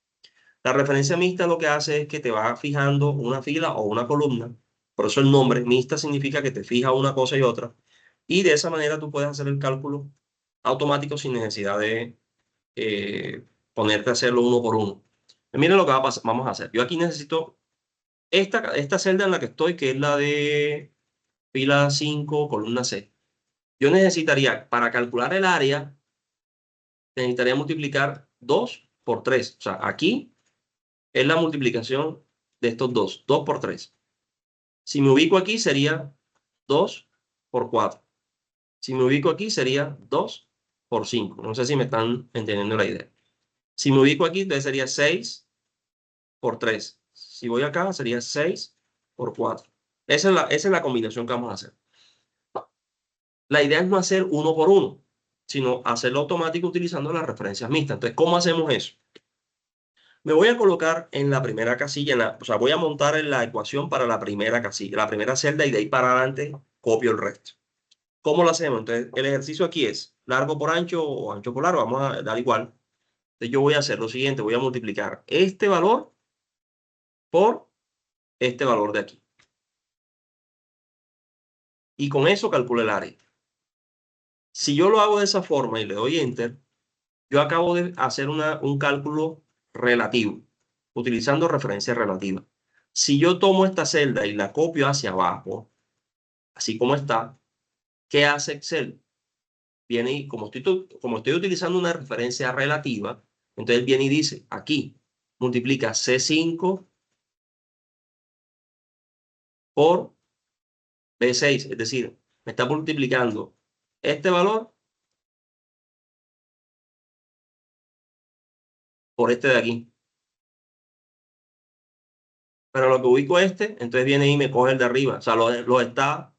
La referencia mixta lo que hace es que te va fijando una fila o una columna, por eso el nombre mixta significa que te fija una cosa y otra, y de esa manera tú puedes hacer el cálculo automático sin necesidad de ponerte a hacerlo uno por uno. Miren lo que vamos a hacer. Yo aquí necesito esta celda en la que estoy, que es la de fila 5, columna C. Yo necesitaría, para calcular el área, necesitaría multiplicar 2 por 3. O sea, aquí es la multiplicación de estos dos, 2 por 3. Si me ubico aquí sería 2 por 4. Si me ubico aquí sería 2 por 5. No sé si me están entendiendo la idea. Si me ubico aquí, entonces sería 6 por 3. Si voy acá, sería 6 por 4. Esa es la combinación que vamos a hacer. La idea es no hacer uno por uno, sino hacerlo automático utilizando las referencias mixtas. Entonces, ¿cómo hacemos eso? Me voy a colocar en la primera casilla, o sea, voy a montar en la ecuación para la primera casilla, la primera celda, y de ahí para adelante copio el resto. ¿Cómo lo hacemos? Entonces, el ejercicio aquí es largo por ancho o ancho por largo, vamos a dar igual. Entonces, yo voy a hacer lo siguiente, voy a multiplicar este valor por este valor de aquí. Y con eso calculo el área. Si yo lo hago de esa forma y le doy Enter, yo acabo de hacer un cálculo relativo, utilizando referencia relativa. Si yo tomo esta celda y la copio hacia abajo, así como está, ¿qué hace Excel? Viene y, como estoy utilizando una referencia relativa, entonces viene y dice, aquí, multiplica C5 por B6, es decir, me está multiplicando este valor por este de aquí. Pero lo que ubico este, entonces viene y me coge el de arriba. O sea, lo está,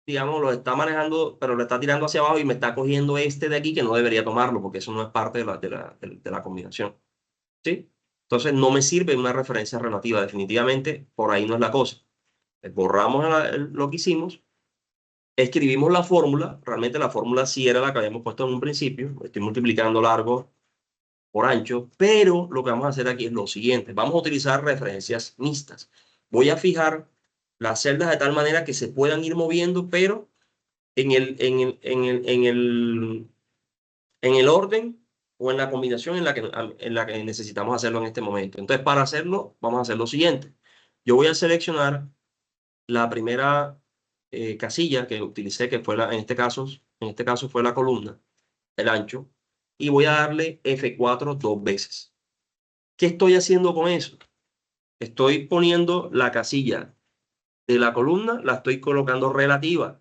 digamos, lo está manejando, pero lo está tirando hacia abajo y me está cogiendo este de aquí que no debería tomarlo porque eso no es parte de la combinación. ¿Sí? Entonces no me sirve una referencia relativa. Definitivamente por ahí no es la cosa. Borramos lo que hicimos, escribimos la fórmula. Realmente la fórmula sí era la que habíamos puesto en un principio. Estoy multiplicando largo por ancho, pero lo que vamos a hacer aquí es lo siguiente. Vamos a utilizar referencias mixtas. Voy a fijar las celdas de tal manera que se puedan ir moviendo, pero en el orden o en la combinación en la que necesitamos hacerlo en este momento. Entonces, para hacerlo, vamos a hacer lo siguiente. Yo voy a seleccionar la primera casilla que utilicé, que fue en este caso fue la columna, el ancho, y voy a darle F4 dos veces. ¿Qué estoy haciendo con eso? Estoy poniendo la casilla de la columna, la estoy colocando relativa.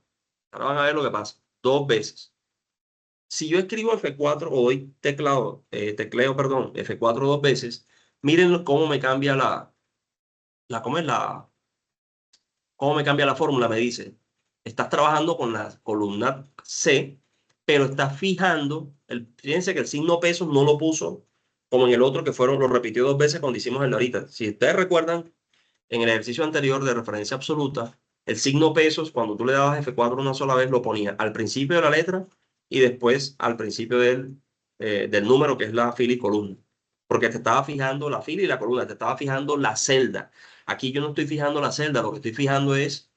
Ahora van a ver lo que pasa. Dos veces. Si yo escribo F4 o doy tecleo, perdón, F4 dos veces, miren cómo me cambia ¿cómo es cómo me cambia la fórmula? Me dice, estás trabajando con la columna C, pero estás fijando, fíjense que el signo pesos no lo puso como en el otro lo repitió dos veces cuando hicimos el de ahorita. Si ustedes recuerdan, en el ejercicio anterior de referencia absoluta, el signo pesos, cuando tú le dabas F4 una sola vez, lo ponía al principio de la letra y después al principio del número, que es la fila y columna. Porque te estaba fijando la fila y la columna, te estaba fijando la celda. Aquí yo no estoy fijando la celda, lo que estoy fijando es,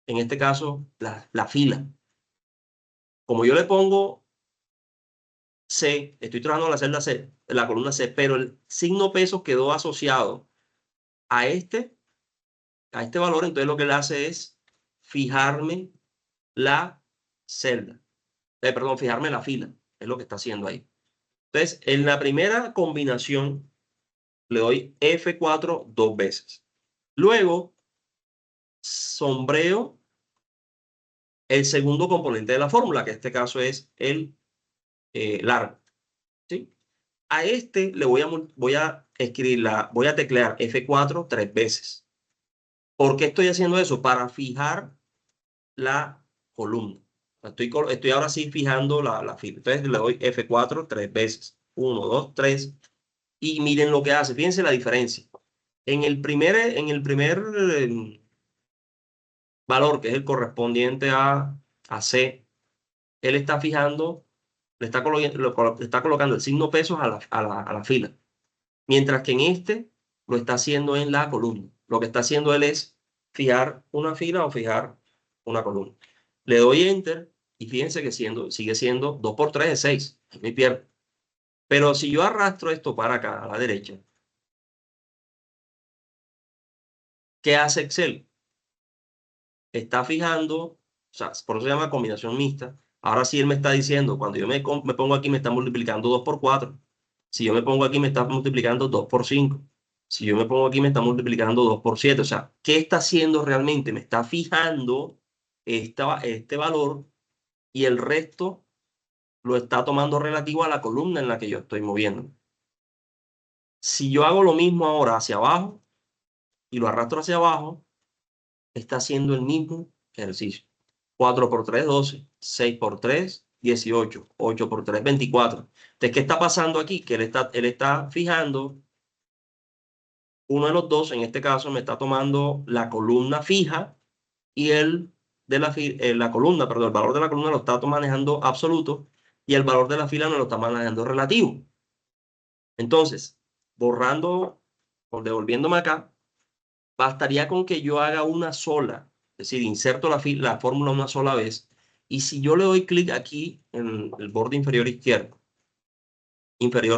en este caso, la fila. Como yo le pongo C, estoy trabajando en la celda C, en la columna C, pero el signo pesos quedó asociado a este valor, entonces lo que él hace es fijarme la celda. Perdón, fijarme la fila. Es lo que está haciendo ahí. Entonces, en la primera combinación le doy F4 dos veces. Luego, sombreo el segundo componente de la fórmula, que en este caso es el largo. ¿sí? A este le voy a escribir voy a teclear F4 3 veces. ¿Por qué estoy haciendo eso? Para fijar la columna. Estoy ahora sí fijando la fila. Entonces le doy F4 3 veces. 1, 2, 3. Y miren lo que hace. Fíjense la diferencia. En el primer valor, que es el correspondiente a C, él está fijando, le está colocando el signo pesos a la fila. Mientras que en este lo está haciendo en la columna. Lo que está haciendo él es fijar una fila o fijar una columna. Le doy Enter y fíjense que sigue siendo 2 por 3 es 6. Es mi pierde. Pero si yo arrastro esto para acá, a la derecha, ¿qué hace Excel? Está fijando, o sea, por eso se llama combinación mixta. Ahora sí él me está diciendo, cuando yo me pongo aquí, me está multiplicando 2 por 4. Si yo me pongo aquí, me está multiplicando 2 por 5. Si yo me pongo aquí, me está multiplicando 2 por 7. O sea, ¿qué está haciendo realmente? Me está fijando este valor y el resto lo está tomando relativo a la columna en la que yo estoy moviendo. Si yo hago lo mismo ahora hacia abajo y lo arrastro hacia abajo, está haciendo el mismo ejercicio. 4 por 3, 12. 6 por 3, 18. 8 por 3, 24. Entonces, ¿qué está pasando aquí? Que él está fijando uno de los dos, en este caso, me está tomando la columna fija y la columna, perdón, el valor de la columna lo está manejando absoluto y el valor de la fila no lo está manejando relativo. Entonces, borrando o devolviéndome acá, bastaría con que yo haga una sola, es decir, inserto la fórmula una sola vez, y si yo le doy clic aquí en el borde inferior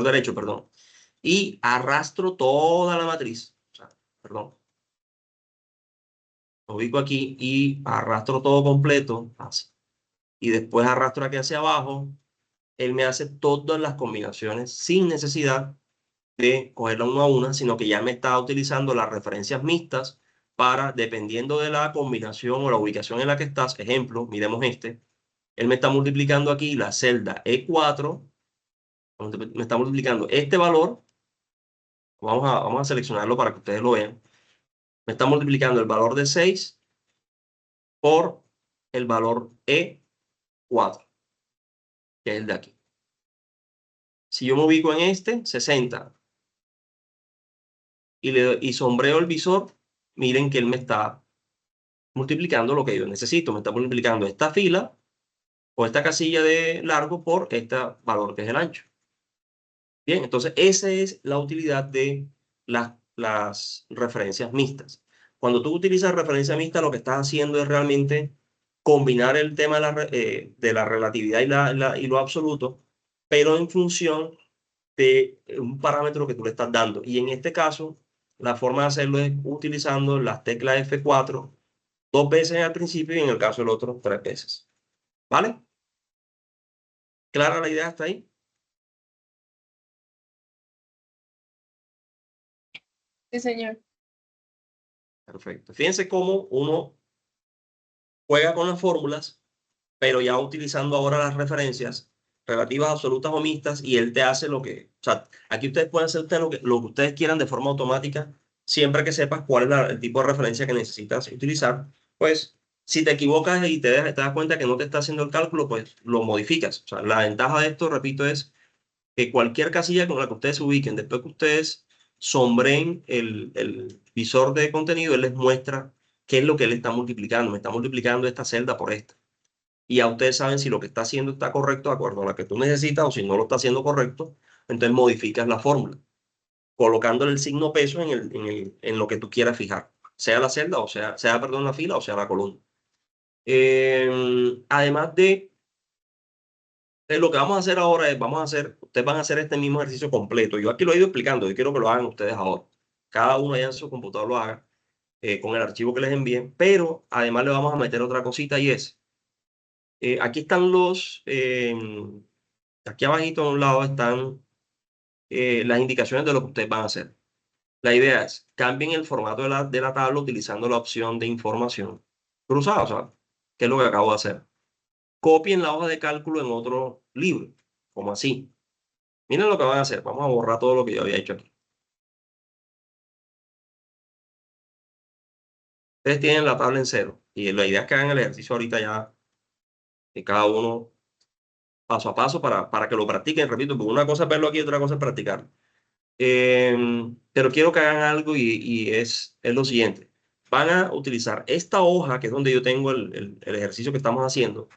derecho, perdón, y arrastro toda la matriz, o sea, perdón, lo ubico aquí y arrastro todo completo, así, y después arrastro aquí hacia abajo, él me hace todas las combinaciones sin necesidad de cogerla uno a una, sino que ya me está utilizando las referencias mixtas para, dependiendo de la combinación o la ubicación en la que estás, ejemplo, miremos este, él me está multiplicando aquí la celda E4, me está multiplicando este valor, vamos a seleccionarlo para que ustedes lo vean, me está multiplicando el valor de 6 por el valor E4, que es el de aquí. Si yo me ubico en este, 60, y sombreo el visor, miren que él me está multiplicando lo que yo necesito. Me está multiplicando esta fila o esta casilla de largo por este valor que es el ancho. Bien, entonces esa es la utilidad de las referencias mixtas. Cuando tú utilizas referencia mixta, lo que estás haciendo es realmente combinar el tema de la relatividad y lo absoluto, pero en función de un parámetro que tú le estás dando. Y en este caso, la forma de hacerlo es utilizando las teclas F4 2 veces al principio y en el caso del otro 3 veces. ¿Vale? ¿Clara la idea hasta ahí? Sí, señor. Perfecto. Fíjense cómo uno juega con las fórmulas, pero ya utilizando ahora las referencias relativas, absolutas o mixtas, y él te hace lo que, o sea, aquí ustedes pueden hacer lo que ustedes quieran de forma automática, siempre que sepas cuál es el tipo de referencia que necesitas utilizar. Pues, si te equivocas y te das cuenta que no te está haciendo el cálculo, pues lo modificas. O sea, la ventaja de esto, repito, es que cualquier casilla con la que ustedes se ubiquen, después que ustedes sombreen el visor de contenido, él les muestra qué es lo que él está multiplicando. Me está multiplicando esta celda por esta. Y ya ustedes saben si lo que está haciendo está correcto de acuerdo a la que tú necesitas o si no lo está haciendo correcto, entonces modificas la fórmula, colocándole el signo peso en lo que tú quieras fijar, sea la celda o sea perdón, la fila o sea la columna. Además de lo que vamos a hacer ahora es, ustedes van a hacer este mismo ejercicio completo. Yo aquí lo he ido explicando, yo quiero que lo hagan ustedes ahora. Cada uno allá en su computador lo haga con el archivo que les envíen, pero además le vamos a meter otra cosita y es, aquí están aquí abajito a un lado están las indicaciones de lo que ustedes van a hacer. La idea es, cambien el formato de la tabla utilizando la opción de información cruzada, o sea, que es lo que acabo de hacer. Copien la hoja de cálculo en otro libro, como así. Miren lo que van a hacer. Vamos a borrar todo lo que yo había hecho aquí. Ustedes tienen la tabla en cero. Y la idea es que hagan el ejercicio ahorita ya, de cada uno paso a paso para que lo practiquen. Repito, porque una cosa es verlo aquí y otra cosa es practicarlo. Pero quiero que hagan algo y es lo siguiente. Van a utilizar esta hoja, que es donde yo tengo el ejercicio que estamos haciendo.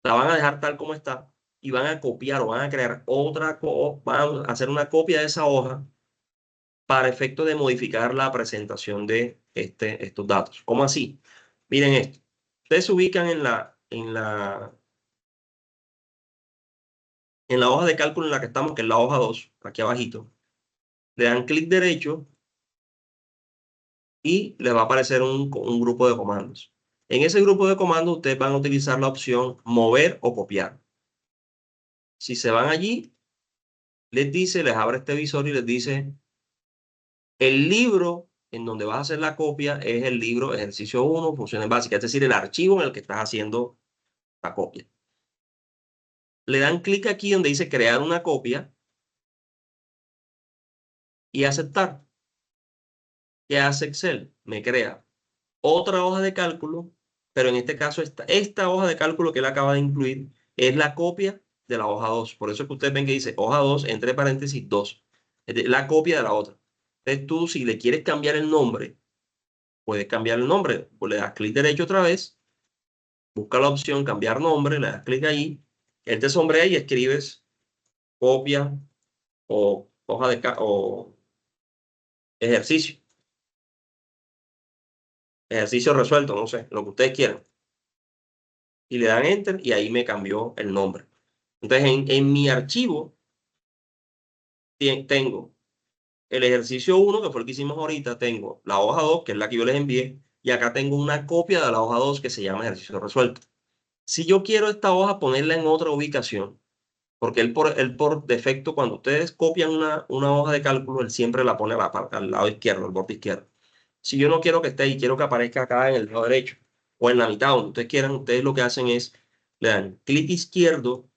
La van a dejar tal como está y van a copiar o van a crear van a hacer una copia de esa hoja para efecto de modificar la presentación de estos datos. ¿Cómo así? Miren esto. Ustedes se ubican en la hoja de cálculo en la que estamos, que es la hoja 2, aquí abajito. Le dan clic derecho y les va a aparecer un grupo de comandos. En ese grupo de comandos ustedes van a utilizar la opción mover o copiar. Si se van allí, les abre este visor y les dice, el libro en donde vas a hacer la copia es el libro ejercicio 1, funciones básicas, es decir, el archivo en el que estás haciendo la copia. Le dan clic aquí donde dice crear una copia y aceptar. ¿Qué hace Excel? Me crea otra hoja de cálculo, pero en este caso esta hoja de cálculo que él acaba de incluir es la copia de la hoja 2. Por eso es que ustedes ven que dice hoja 2, entre paréntesis 2. Es la copia de la otra. Entonces tú, si le quieres cambiar el nombre, puedes cambiar el nombre. Pues le das clic derecho otra vez, busca la opción cambiar nombre, le das clic ahí, él te sombrea y escribes copia o hoja o ejercicio. Ejercicio resuelto, no sé, lo que ustedes quieran. Y le dan enter y ahí me cambió el nombre. Entonces en mi archivo tengo el ejercicio 1, que fue el que hicimos ahorita, tengo la hoja 2, que es la que yo les envié, y acá tengo una copia de la hoja 2 que se llama ejercicio resuelto. Si yo quiero esta hoja ponerla en otra ubicación, porque él por defecto, cuando ustedes copian una hoja de cálculo, él siempre la pone al lado izquierdo, al borde izquierdo. Si yo no quiero que esté ahí, quiero que aparezca acá en el lado derecho o en la mitad, donde ustedes quieran, ustedes lo que hacen es, le dan clic izquierdo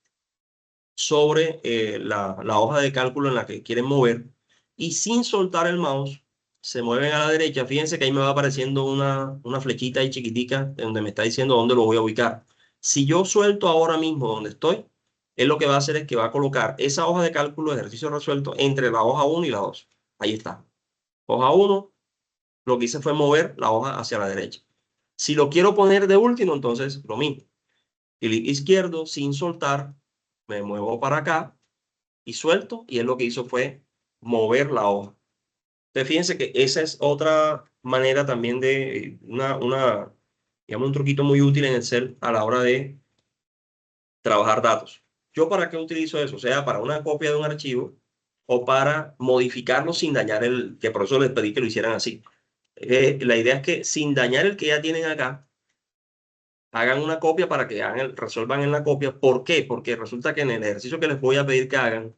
sobre la hoja de cálculo en la que quieren mover y sin soltar el mouse se mueven a la derecha. Fíjense que ahí me va apareciendo una flechita ahí chiquitica donde me está diciendo dónde lo voy a ubicar. Si yo suelto ahora mismo donde estoy, él lo que va a hacer es que va a colocar esa hoja de cálculo de ejercicio resuelto entre la hoja 1 y la 2. Ahí está. Hoja 1, lo que hice fue mover la hoja hacia la derecha. Si lo quiero poner de último, entonces lo mismo. Clic izquierdo sin soltar, me muevo para acá y suelto, y él lo que hizo fue mover la hoja. Entonces, fíjense que esa es otra manera también de digamos, un truquito muy útil en Excel a la hora de trabajar datos. ¿Yo para qué utilizo eso? O sea, para una copia de un archivo o para modificarlo sin dañar que por eso les pedí que lo hicieran así. La idea es que sin dañar el que ya tienen acá, hagan una copia para que resuelvan en la copia. ¿Por qué? Porque resulta que en el ejercicio que les voy a pedir que hagan,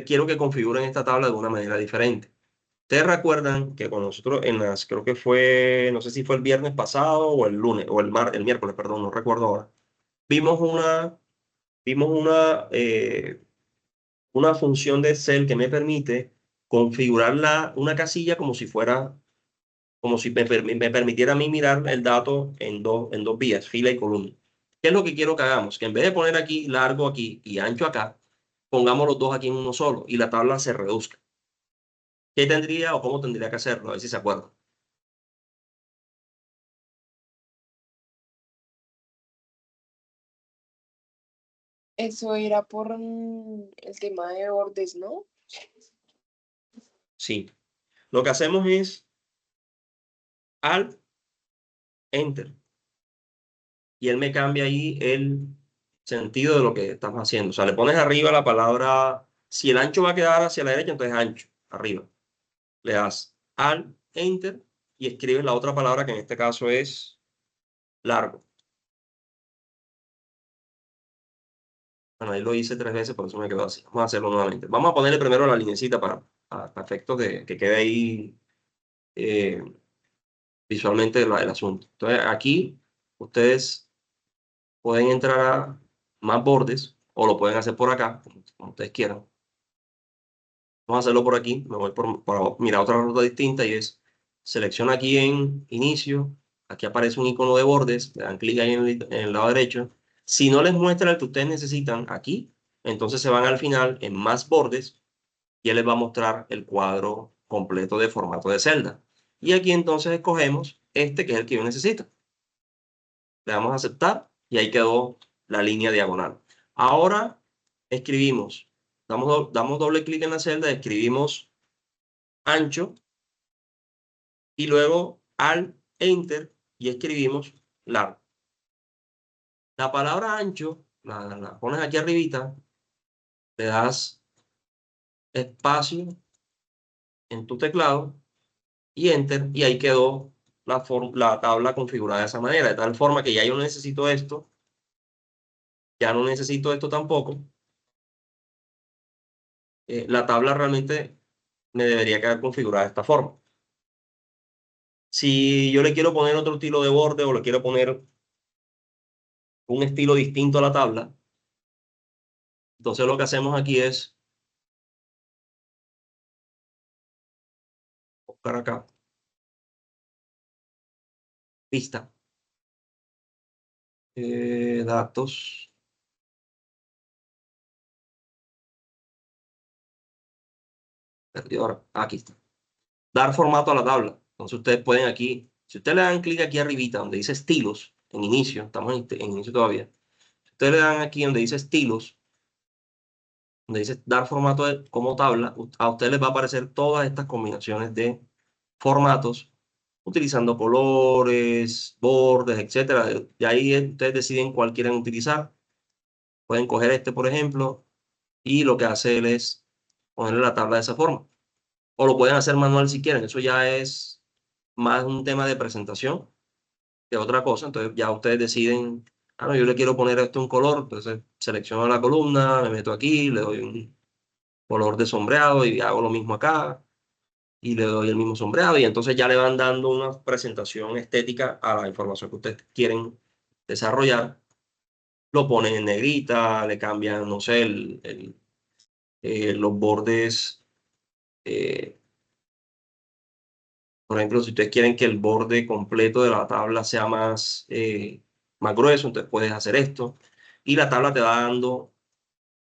quiero que configuren esta tabla de una manera diferente. Ustedes recuerdan que con nosotros creo que fue, no sé si fue el viernes pasado o el lunes, o el miércoles, perdón, no recuerdo ahora. Vimos una función de Excel que me permite configurar una casilla como si me permitiera a mí mirar el dato en dos vías, fila y columna. ¿Qué es lo que quiero que hagamos? Que en vez de poner aquí largo aquí y ancho acá, pongamos los dos aquí en uno solo y la tabla se reduzca. ¿Qué tendría o cómo tendría que hacerlo? A ver si se acuerdan. Eso era por el tema de bordes, ¿no? Sí. Lo que hacemos es Alt, Enter. Y él me cambia ahí el sentido de lo que estamos haciendo. O sea, le pones arriba la palabra, si el ancho va a quedar hacia la derecha, entonces ancho, arriba. Le das Alt, Enter y escribes la otra palabra que en este caso es largo. Bueno, ahí lo hice 3 veces, por eso me quedó así. Vamos a hacerlo nuevamente. Vamos a ponerle primero la linecita para efectos de que quede ahí eh, visualmente el asunto. Entonces aquí ustedes pueden entrar a más bordes o lo pueden hacer por acá, como ustedes quieran. Vamos a hacerlo por aquí, me voy para mirar otra ruta distinta y es, selecciono aquí en inicio, aquí aparece un icono de bordes, le dan clic ahí en el lado derecho. Si no les muestra el que ustedes necesitan aquí, entonces se van al final en más bordes y él les va a mostrar el cuadro completo de formato de celda. Y aquí entonces escogemos este que es el que yo necesito. Le damos a aceptar y ahí quedó la línea diagonal. Ahora escribimos, damos doble clic en la celda, escribimos ancho y luego Alt Enter y escribimos largo. La palabra ancho la pones aquí arribita, le das espacio en tu teclado y Enter y ahí quedó la tabla configurada de esa manera, de tal forma que ya yo no necesito esto, ya no necesito esto tampoco. La tabla realmente me debería quedar configurada de esta forma. Si yo le quiero poner otro estilo de borde o le quiero poner un estilo distinto a la tabla, entonces lo que hacemos aquí es buscar acá, vista, datos, perdió ahora, aquí está. Dar formato a la tabla. Entonces ustedes pueden aquí, si ustedes le dan clic aquí arribita donde dice estilos, en inicio, estamos en inicio todavía. Si ustedes le dan aquí donde dice estilos, donde dice dar formato como tabla, a ustedes les va a aparecer todas estas combinaciones de formatos utilizando colores, bordes, etcétera. De ahí ustedes deciden cuál quieren utilizar. Pueden coger este, por ejemplo, y lo que hace él es ponerle la tabla de esa forma. O lo pueden hacer manual si quieren. Eso ya es más un tema de presentación que otra cosa. Entonces ya ustedes deciden, ah, no, yo le quiero poner esto un color. Entonces selecciono la columna, me meto aquí, le doy un color de sombreado y hago lo mismo acá. Y le doy el mismo sombreado y entonces ya le van dando una presentación estética a la información que ustedes quieren desarrollar. Lo ponen en negrita, le cambian, no sé, los bordes. eh, por ejemplo, si ustedes quieren que el borde completo de la tabla sea más grueso, entonces puedes hacer esto. Y la tabla te va dando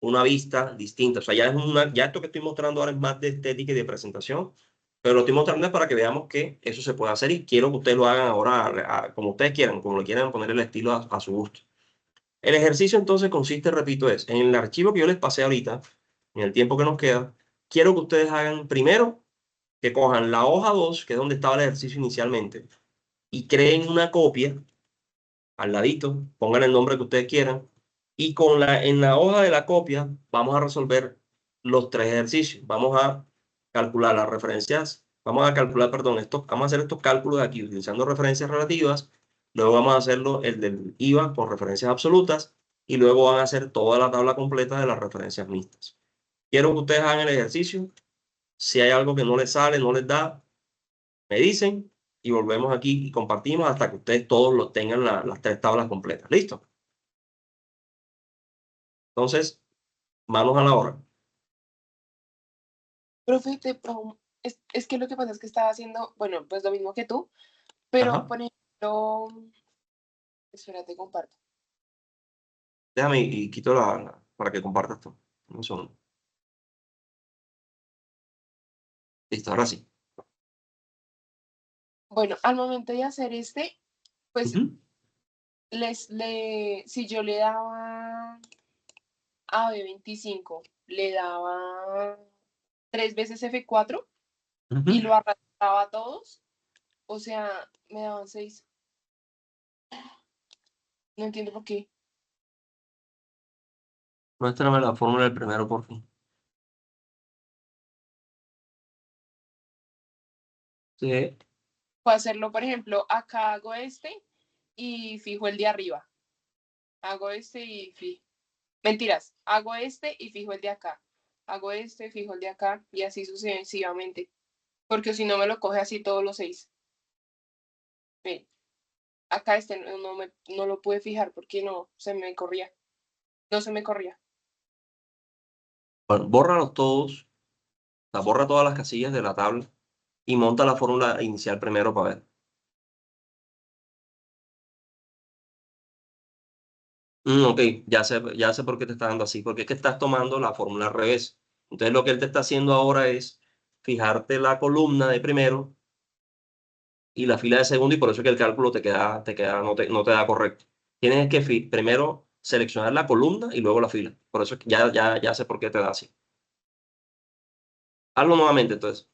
una vista distinta. O sea, ya esto que estoy mostrando ahora es más de estética y de presentación, pero lo estoy mostrando es para que veamos que eso se puede hacer y quiero que ustedes lo hagan ahora como ustedes quieran, como le quieran poner el estilo a su gusto. El ejercicio entonces consiste, repito, es en el archivo que yo les pasé ahorita, en el tiempo que nos queda, quiero que ustedes hagan primero que cojan la hoja 2, que es donde estaba el ejercicio inicialmente, y creen una copia al ladito, pongan el nombre que ustedes quieran, y en la hoja de la copia vamos a resolver los tres ejercicios. Vamos a calcular las referencias, vamos a calcular, perdón, vamos a hacer estos cálculos aquí utilizando referencias relativas, luego vamos a hacerlo el del IVA con referencias absolutas, y luego van a hacer toda la tabla completa de las referencias mixtas. Quiero que ustedes hagan el ejercicio. Si hay algo que no les sale, no les da, me dicen y volvemos aquí y compartimos hasta que ustedes todos tengan las tres tablas completas. ¿Listo? Entonces, manos a la obra. Profe, es que lo que pasa es que estaba haciendo, bueno, pues lo mismo que tú, pero Ajá. por ejemplo, espérate, comparto. Déjame y quito para que compartas tú. Un segundo. Listo, ahora sí. Bueno, al momento de hacer pues Ujú. si yo le daba a B25, le daba 3 veces F4 y Ujú. lo arrastraba a todos, o sea, me daban 6. No entiendo por qué. Muéstrame la fórmula del primero, por fin. Sí. Puedo hacerlo, por ejemplo, acá hago y fijo el de arriba. Hago y fijo. Mentiras, hago y fijo el de acá. Hago fijo el de acá y así sucesivamente. Porque si no me lo coge así todos los 6. Ven, acá no lo pude fijar porque no se me corría. No se me corría. Bueno, bórralos todos, o sea, borra todas las casillas de la tabla y monta la fórmula inicial primero para ver. Ok, ya sé por qué te está dando así, porque es que estás tomando la fórmula al revés. Entonces lo que él te está haciendo ahora es fijarte la columna de primero y la fila de segundo, y por eso es que el cálculo no te da correcto. Tienes que primero seleccionar la columna y luego la fila. Por eso es que ya sé por qué te da así. Hazlo nuevamente, entonces. O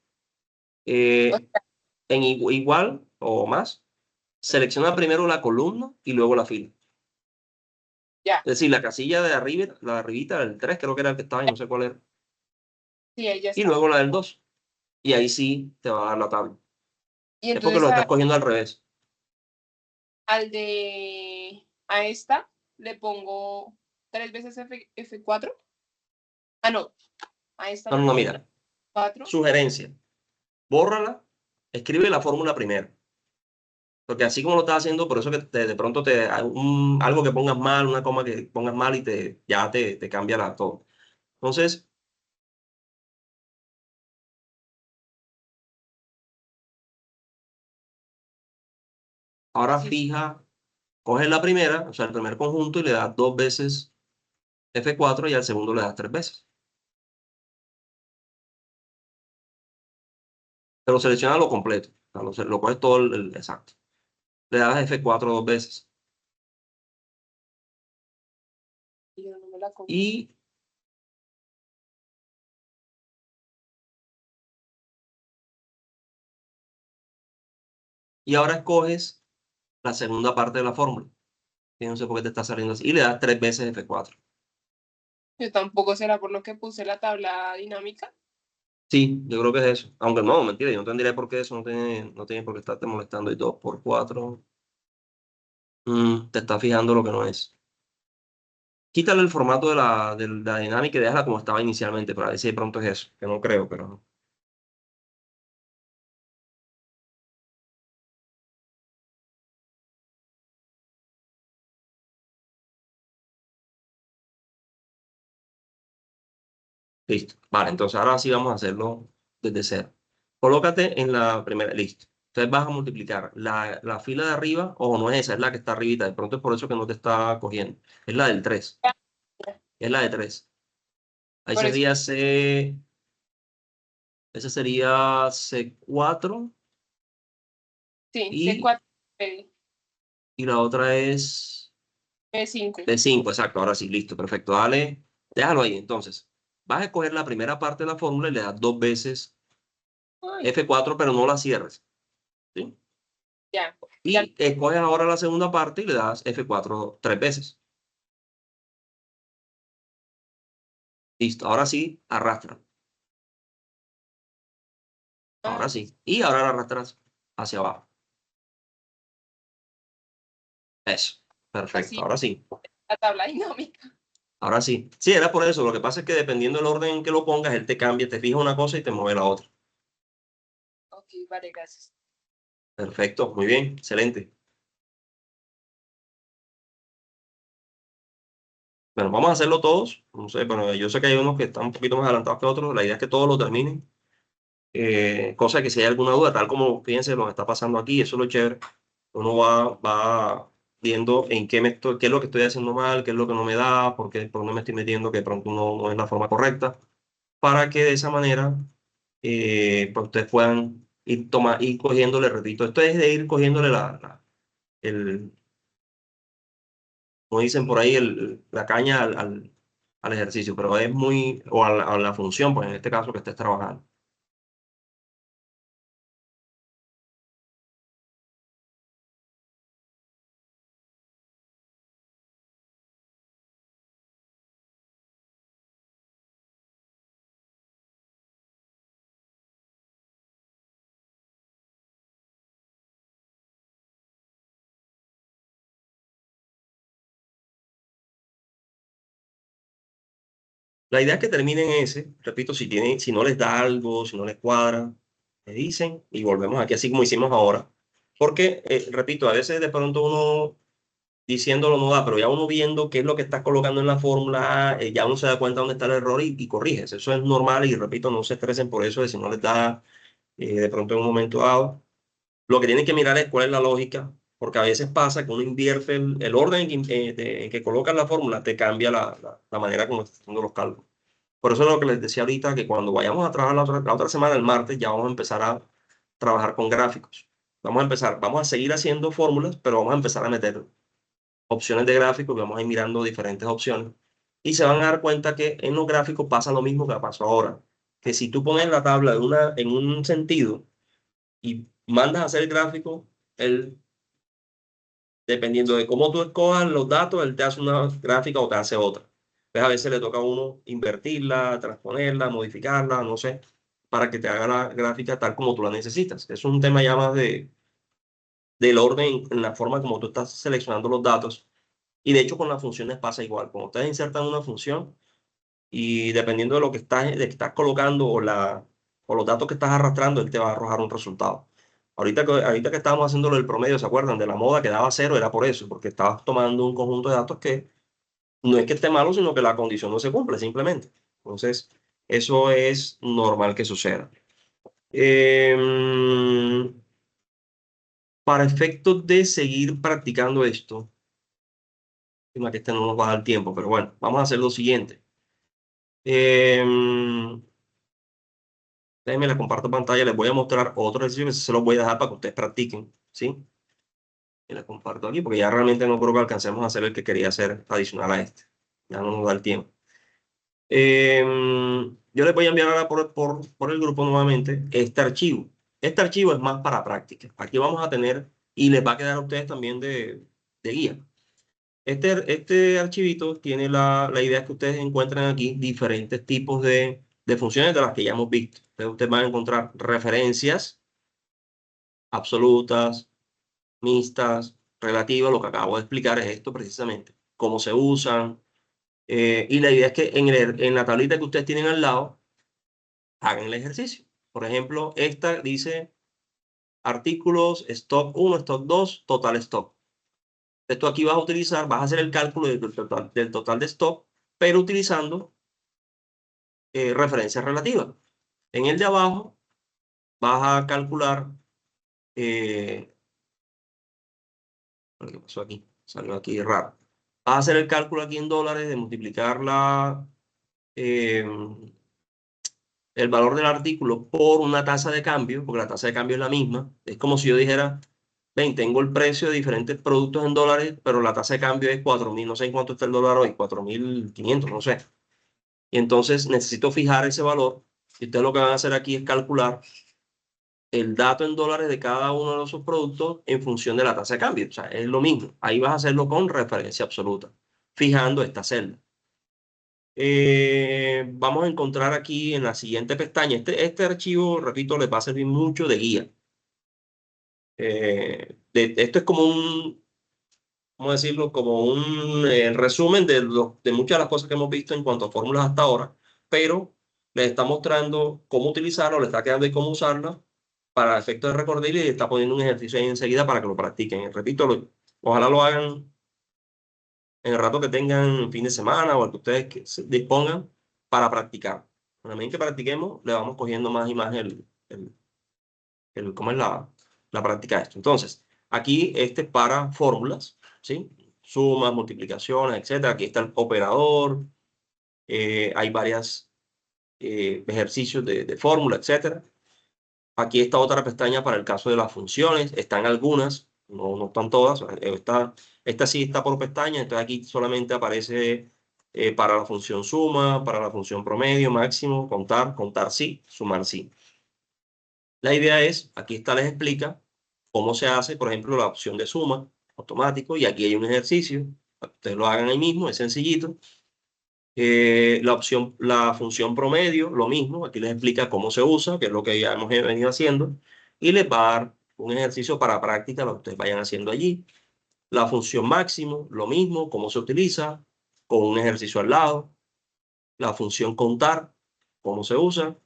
Eh, sea, en igual o más, selecciona primero la columna y luego la fila. ya, Es decir, la casilla de arriba, la de arribita del 3, creo que era el que estaba y no sé cuál era. sí, ahí ya Y está. luego la del 2. Y ahí sí te va a dar la tabla. Y Es porque lo entonces estás cogiendo al revés. a esta le pongo 3 veces F4. Ah, no, a esta No, le no, no, pongo mira. 4. Sugerencia. Bórrala, escribe la fórmula primero. Porque así como lo estás haciendo, por eso que de pronto algo que pongas mal, una coma que pongas mal y ya te cambia todo. Entonces, ahora Sí, fija, coges la primera, o sea, el primer conjunto y le das 2 veces F4 y al segundo le das 3 veces. Pero selecciona lo completo. O sea, lo coges todo exacto. Le das F4 2 veces. yo no me la como. Y ahora escoges la segunda parte de la fórmula. Que no sé por qué te está saliendo así. Y le das 3 veces F4. Yo tampoco será por lo que puse la tabla dinámica. Sí, yo creo que es eso. Aunque no, mentira, yo no tendría por qué eso, no tiene por qué estarte molestando. Y 2 por 4, te está fijando lo que no es. Quítale el formato de la dinámica y déjala como estaba inicialmente, para ver si de pronto es eso, que no creo, pero no. Listo. Vale, entonces ahora sí vamos a hacerlo desde cero. Colócate en la primera, listo. Entonces vas a multiplicar la fila de arriba, o no es esa, es la que está arribita. De pronto es por eso que no te está cogiendo. Es la del 3. Es la de 3. Ahí Por eso, sería ese sería C4 sí, y, C4, y la otra es B5. D5, exacto. Ahora sí, listo, perfecto. Dale, déjalo ahí. Entonces, vas a escoger la primera parte de la fórmula y le das 2 veces Ay, F4, pero no la cierres. ¿Sí? ya, ya. Y escoges ahora la segunda parte y le das F4 3 veces. Listo, ahora sí, arrastra. Ahora Ah, sí. Y ahora la arrastras hacia abajo. Eso. Perfecto, así, ahora sí. la tabla dinámica. Ahora sí. Sí, era por eso. Lo que pasa es que dependiendo del orden en que lo pongas, él te cambia, te fija una cosa y te mueve la otra. Ok, vale, gracias. Perfecto, muy bien, excelente. Bueno, vamos a hacerlo todos. No sé, pero yo sé que hay unos que están un poquito más adelantados que otros. La idea es que todos lo terminen. Cosa que si hay alguna duda, tal como fíjense lo que está pasando aquí, eso es lo chévere. Uno va viendo en qué es lo que estoy haciendo mal, qué es lo que no me da, por dónde me estoy metiendo, que de pronto no es la forma correcta, para que de esa manera pues ustedes puedan ir cogiéndole, repito, esto es de ir cogiéndole el, como dicen por ahí, la caña al ejercicio, pero es o a la función, pues en este caso que estés trabajando. La idea es que terminen ese, repito, si no les da algo, si no les cuadra, me dicen y volvemos aquí así como hicimos ahora. Porque, repito, a veces de pronto uno diciéndolo no da, pero ya uno viendo qué es lo que estás colocando en la fórmula, ya uno se da cuenta dónde está el error y corriges. Eso es normal y repito, no se estresen por eso, de si no les da de pronto en un momento dado. Lo que tienen que mirar es cuál es la lógica, porque a veces pasa que uno invierte el orden en que colocas la fórmula, te cambia la manera como estás haciendo los cálculos. Por eso es lo que les decía ahorita, que cuando vayamos a trabajar la otra semana, el martes, ya vamos a empezar a trabajar con gráficos. Vamos a seguir haciendo fórmulas, pero vamos a empezar a meter opciones de gráficos, vamos a ir mirando diferentes opciones. Y se van a dar cuenta que en los gráficos pasa lo mismo que pasó ahora. Que si tú pones la tabla en un sentido y mandas a hacer el gráfico, él, dependiendo de cómo tú escojas los datos, él te hace una gráfica o te hace otra. Pues a veces le toca a uno invertirla, transponerla, modificarla, no sé, para que te haga la gráfica tal como tú la necesitas. Eso es un tema ya más del orden en la forma como tú estás seleccionando los datos. Y de hecho con las funciones pasa igual. Cuando ustedes insertan una función y dependiendo de lo que estás colocando o los datos que estás arrastrando, él te va a arrojar un resultado. Ahorita que estábamos haciendo lo del promedio, ¿se acuerdan? De la moda que daba cero, era por eso, porque estabas tomando un conjunto de datos que no es que esté malo, sino que la condición no se cumple, simplemente. Entonces, eso es normal que suceda. Para efectos de seguir practicando esto, que este no nos va a dar tiempo, pero bueno, vamos a hacer lo siguiente. Déjenme les comparto pantalla, les voy a mostrar otro ejercicio que se los voy a dejar para que ustedes practiquen, ¿sí? Y les comparto aquí porque ya realmente no creo que alcancemos a hacer el que quería hacer adicional a este. Ya no nos da el tiempo. Yo les voy a enviar ahora por el grupo nuevamente este archivo. Este archivo es más para práctica. Aquí vamos a tener, y les va a quedar a ustedes también de guía. Este archivito tiene la idea que ustedes encuentran aquí diferentes tipos de funciones de las que ya hemos visto. Entonces ustedes van a encontrar referencias absolutas, mixtas, relativas. Lo que acabo de explicar es esto precisamente, cómo se usan. Y la idea es que en la tablita que ustedes tienen al lado, hagan el ejercicio. Por ejemplo, esta dice artículos, stock 1, stock 2, total stock. Esto aquí vas a hacer el cálculo del total de stock, pero utilizando referencias relativas. En el de abajo vas a calcular, ¿qué pasó aquí? Salió aquí raro. Vas a hacer el cálculo aquí en dólares de multiplicar eh, el valor del artículo por una tasa de cambio, porque la tasa de cambio es la misma. Es como si yo dijera, ven, tengo el precio de diferentes productos en dólares, pero la tasa de cambio es 4.000, no sé en cuánto está el dólar hoy, 4.500, no sé. Y entonces necesito fijar ese valor. Y ustedes lo que van a hacer aquí es calcular el dato en dólares de cada uno de esos productos en función de la tasa de cambio. O sea, es lo mismo. Ahí vas a hacerlo con referencia absoluta, fijando esta celda. Vamos a encontrar aquí en la siguiente pestaña. Este archivo, repito, les va a servir mucho de guía. Esto es como ¿cómo decirlo? Como un resumen de muchas de las cosas que hemos visto en cuanto a fórmulas hasta ahora, pero les está mostrando cómo utilizarlo, les está quedando y cómo usarla para efectos de recorder y les está poniendo un ejercicio ahí enseguida para que lo practiquen. Repito, ojalá lo hagan en el rato que tengan fin de semana o el que ustedes se dispongan para practicar. En la medida que practiquemos, le vamos cogiendo más y más cómo es la práctica de esto. Entonces, aquí este es para fórmulas, ¿sí? Sumas, multiplicaciones, etcétera. Aquí está el operador, hay varios ejercicios de fórmula, etcétera. Aquí está otra pestaña para el caso de las funciones, están algunas, no están todas, esta sí está por pestaña, entonces aquí solamente aparece para la función suma, para la función promedio, máximo, contar sí, sumar sí. La idea es, aquí está les explica cómo se hace, por ejemplo, la opción de suma automático, y aquí hay un ejercicio, ustedes lo hagan ahí mismo, es sencillito. La función promedio, lo mismo, aquí les explica cómo se usa, que es lo que ya hemos venido haciendo, y les va a dar un ejercicio para práctica, lo que ustedes vayan haciendo allí. La función máximo, lo mismo, cómo se utiliza, con un ejercicio al lado. La función contar, cómo se usa,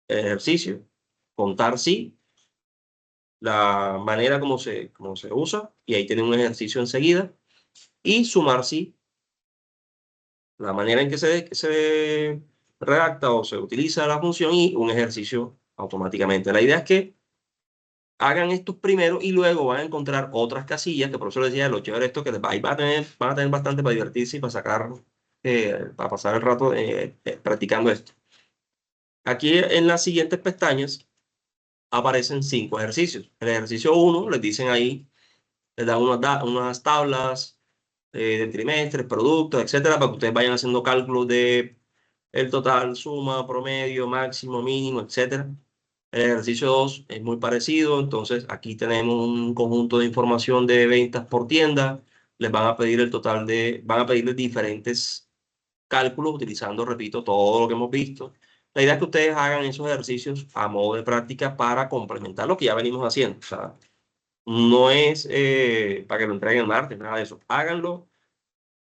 el ejercicio, contar sí, la manera como se usa, y ahí tienen un ejercicio enseguida. y sumar sí. La manera en que se redacta o se utiliza la función y un ejercicio automáticamente. La idea es que hagan estos primero y luego van a encontrar otras casillas, que por eso les decía, lo chévere esto, que ahí van a tener bastante para divertirse y para sacar, para pasar el rato practicando esto. Aquí en las siguientes pestañas aparecen 5 ejercicios. El ejercicio 1, les dicen ahí, les dan unas tablas de trimestres, productos, etcétera, para que ustedes vayan haciendo cálculos de el total, suma, promedio, máximo, mínimo, etcétera. El ejercicio 2 es muy parecido, entonces aquí tenemos un conjunto de información de ventas por tienda. Les van a pedir el total van a pedirles diferentes cálculos utilizando, repito, todo lo que hemos visto. La idea es que ustedes hagan esos ejercicios a modo de práctica para complementar lo que ya venimos haciendo. O sea, no es para que lo entreguen el martes, nada de eso. Háganlo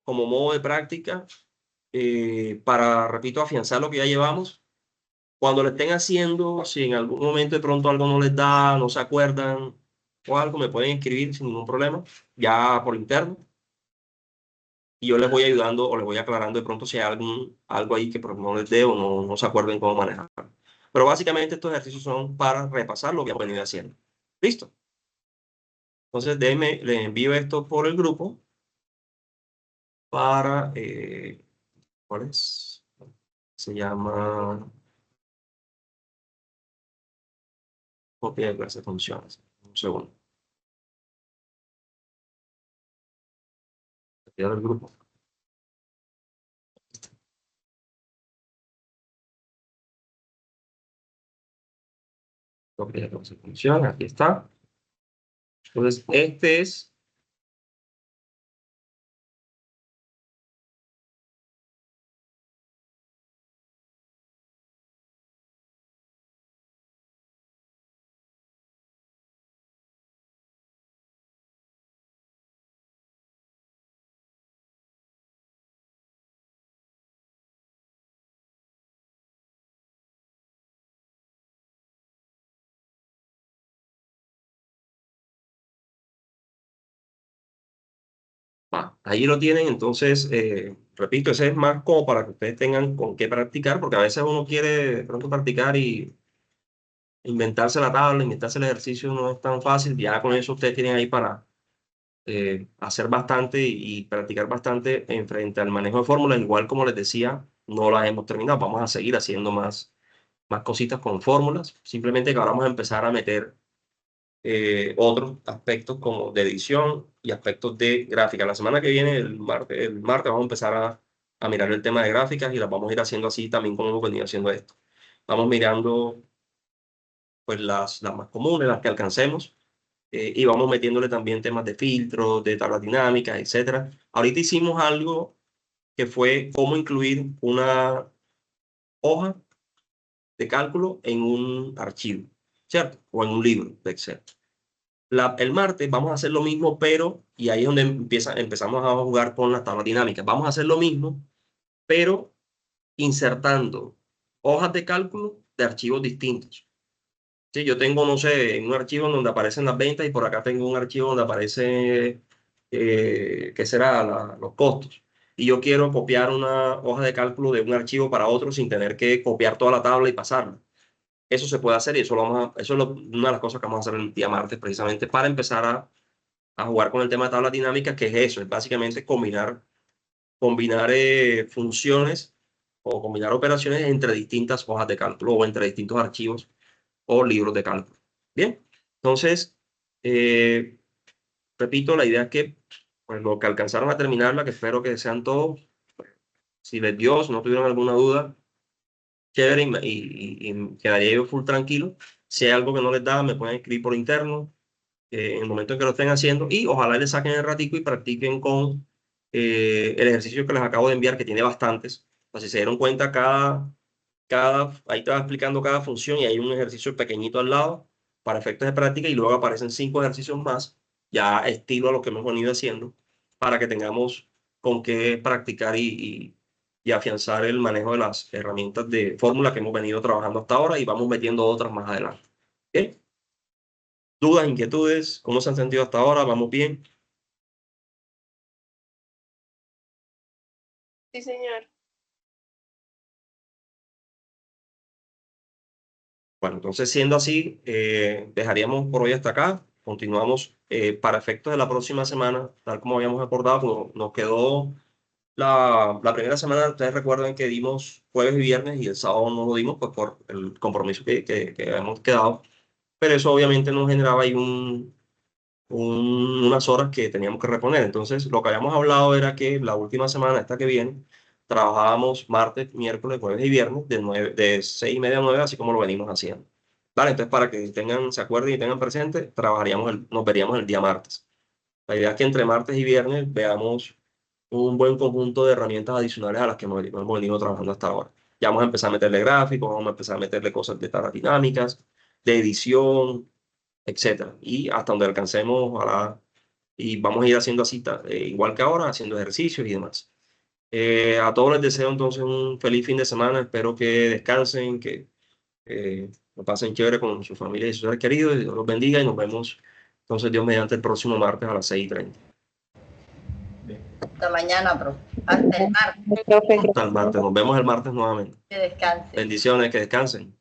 como modo de práctica para, repito, afianzar lo que ya llevamos. Cuando lo estén haciendo, si en algún momento de pronto algo no les da, no se acuerdan o algo, me pueden escribir sin ningún problema, ya por interno. Y yo les voy ayudando o les voy aclarando de pronto si hay algo ahí que no les dé o no se acuerden cómo manejar. Pero básicamente estos ejercicios son para repasar lo que han venido haciendo. ¿Listo? Entonces, déjenme, les envío esto por el grupo para... ¿cuál es? Se llama... Copia de clase de funciones. Un segundo. Copiar el grupo. Copia de clase de funciones. Aquí está. Entonces, este es... ahí lo tienen, entonces, repito, ese es más como para que ustedes tengan con qué practicar, porque a veces uno quiere de pronto practicar y inventarse la tabla, inventarse el ejercicio no es tan fácil. Ya con eso ustedes tienen ahí para hacer bastante y practicar bastante en frente al manejo de fórmulas. Igual como les decía, no las hemos terminado, vamos a seguir haciendo más cositas con fórmulas. Simplemente que ahora vamos a empezar a meter otros aspectos como de edición y aspectos de gráfica. La semana que viene, el martes vamos a empezar a mirar el tema de gráficas y las vamos a ir haciendo así también como hemos venido haciendo esto. Vamos mirando pues las más comunes, las que alcancemos, y vamos metiéndole también temas de filtros, de tablas dinámicas, etcétera. Ahorita hicimos algo que fue cómo incluir una hoja de cálculo en un archivo, ¿cierto? O en un libro de Excel. El martes vamos a hacer lo mismo, pero, y ahí es donde empezamos a jugar con las tablas dinámicas. Vamos a hacer lo mismo, pero insertando hojas de cálculo de archivos distintos. Sí, yo tengo, no sé, un archivo donde aparecen las ventas y por acá tengo un archivo donde aparece, ¿qué será? Los costos. Y yo quiero copiar una hoja de cálculo de un archivo para otro sin tener que copiar toda la tabla y pasarla. Eso se puede hacer y eso es una de las cosas que vamos a hacer el día martes precisamente para empezar a jugar con el tema de tablas dinámicas, que es eso, es básicamente combinar funciones o combinar operaciones entre distintas hojas de cálculo o entre distintos archivos o libros de cálculo. Bien, entonces, repito, la idea es que pues, lo que alcanzaron a terminarla, que espero que sean todos, si les dio, si no tuvieron alguna duda, chévere y quedaría yo full tranquilo. Si hay algo que no les da, me pueden escribir por interno en el momento en que lo estén haciendo y ojalá les saquen el ratico y practiquen con el ejercicio que les acabo de enviar, que tiene bastantes. Pues, si se dieron cuenta, ahí te va explicando cada función y hay un ejercicio pequeñito al lado para efectos de práctica y luego aparecen 5 ejercicios más, ya estilo a lo que hemos venido haciendo, para que tengamos con qué practicar y afianzar el manejo de las herramientas de fórmula que hemos venido trabajando hasta ahora y vamos metiendo otras más adelante. ¿Ok? ¿Dudas, inquietudes? ¿Cómo se han sentido hasta ahora? ¿Vamos bien? Sí, señor. Bueno, entonces siendo así, dejaríamos por hoy hasta acá. Continuamos para efectos de la próxima semana, tal como habíamos acordado, pues, nos quedó la primera semana. Ustedes recuerdan que dimos jueves y viernes y el sábado no lo dimos pues, por el compromiso que habíamos quedado. Pero eso obviamente nos generaba ahí unas horas que teníamos que reponer. Entonces, lo que habíamos hablado era que la última semana, esta que viene, trabajábamos martes, miércoles, jueves y viernes de 6:30 a 9, así como lo venimos haciendo. Vale, entonces para que tengan, se acuerden y tengan presente, nos veríamos el día martes. La idea es que entre martes y viernes veamos un buen conjunto de herramientas adicionales a las que hemos venido trabajando hasta ahora. Ya vamos a empezar a meterle gráficos, vamos a empezar a meterle cosas de tablas dinámicas, de edición, etcétera. Y hasta donde alcancemos, ojalá, y vamos a ir haciendo así, igual que ahora, haciendo ejercicios y demás. A todos les deseo entonces un feliz fin de semana. Espero que descansen, que lo pasen chévere con su familia y sus seres queridos. Y Dios los bendiga y nos vemos entonces Dios mediante el próximo martes a las 6:30. Hasta mañana, profe. Hasta el martes. Hasta el martes. Nos vemos el martes nuevamente. Que descanse. Bendiciones, que descansen.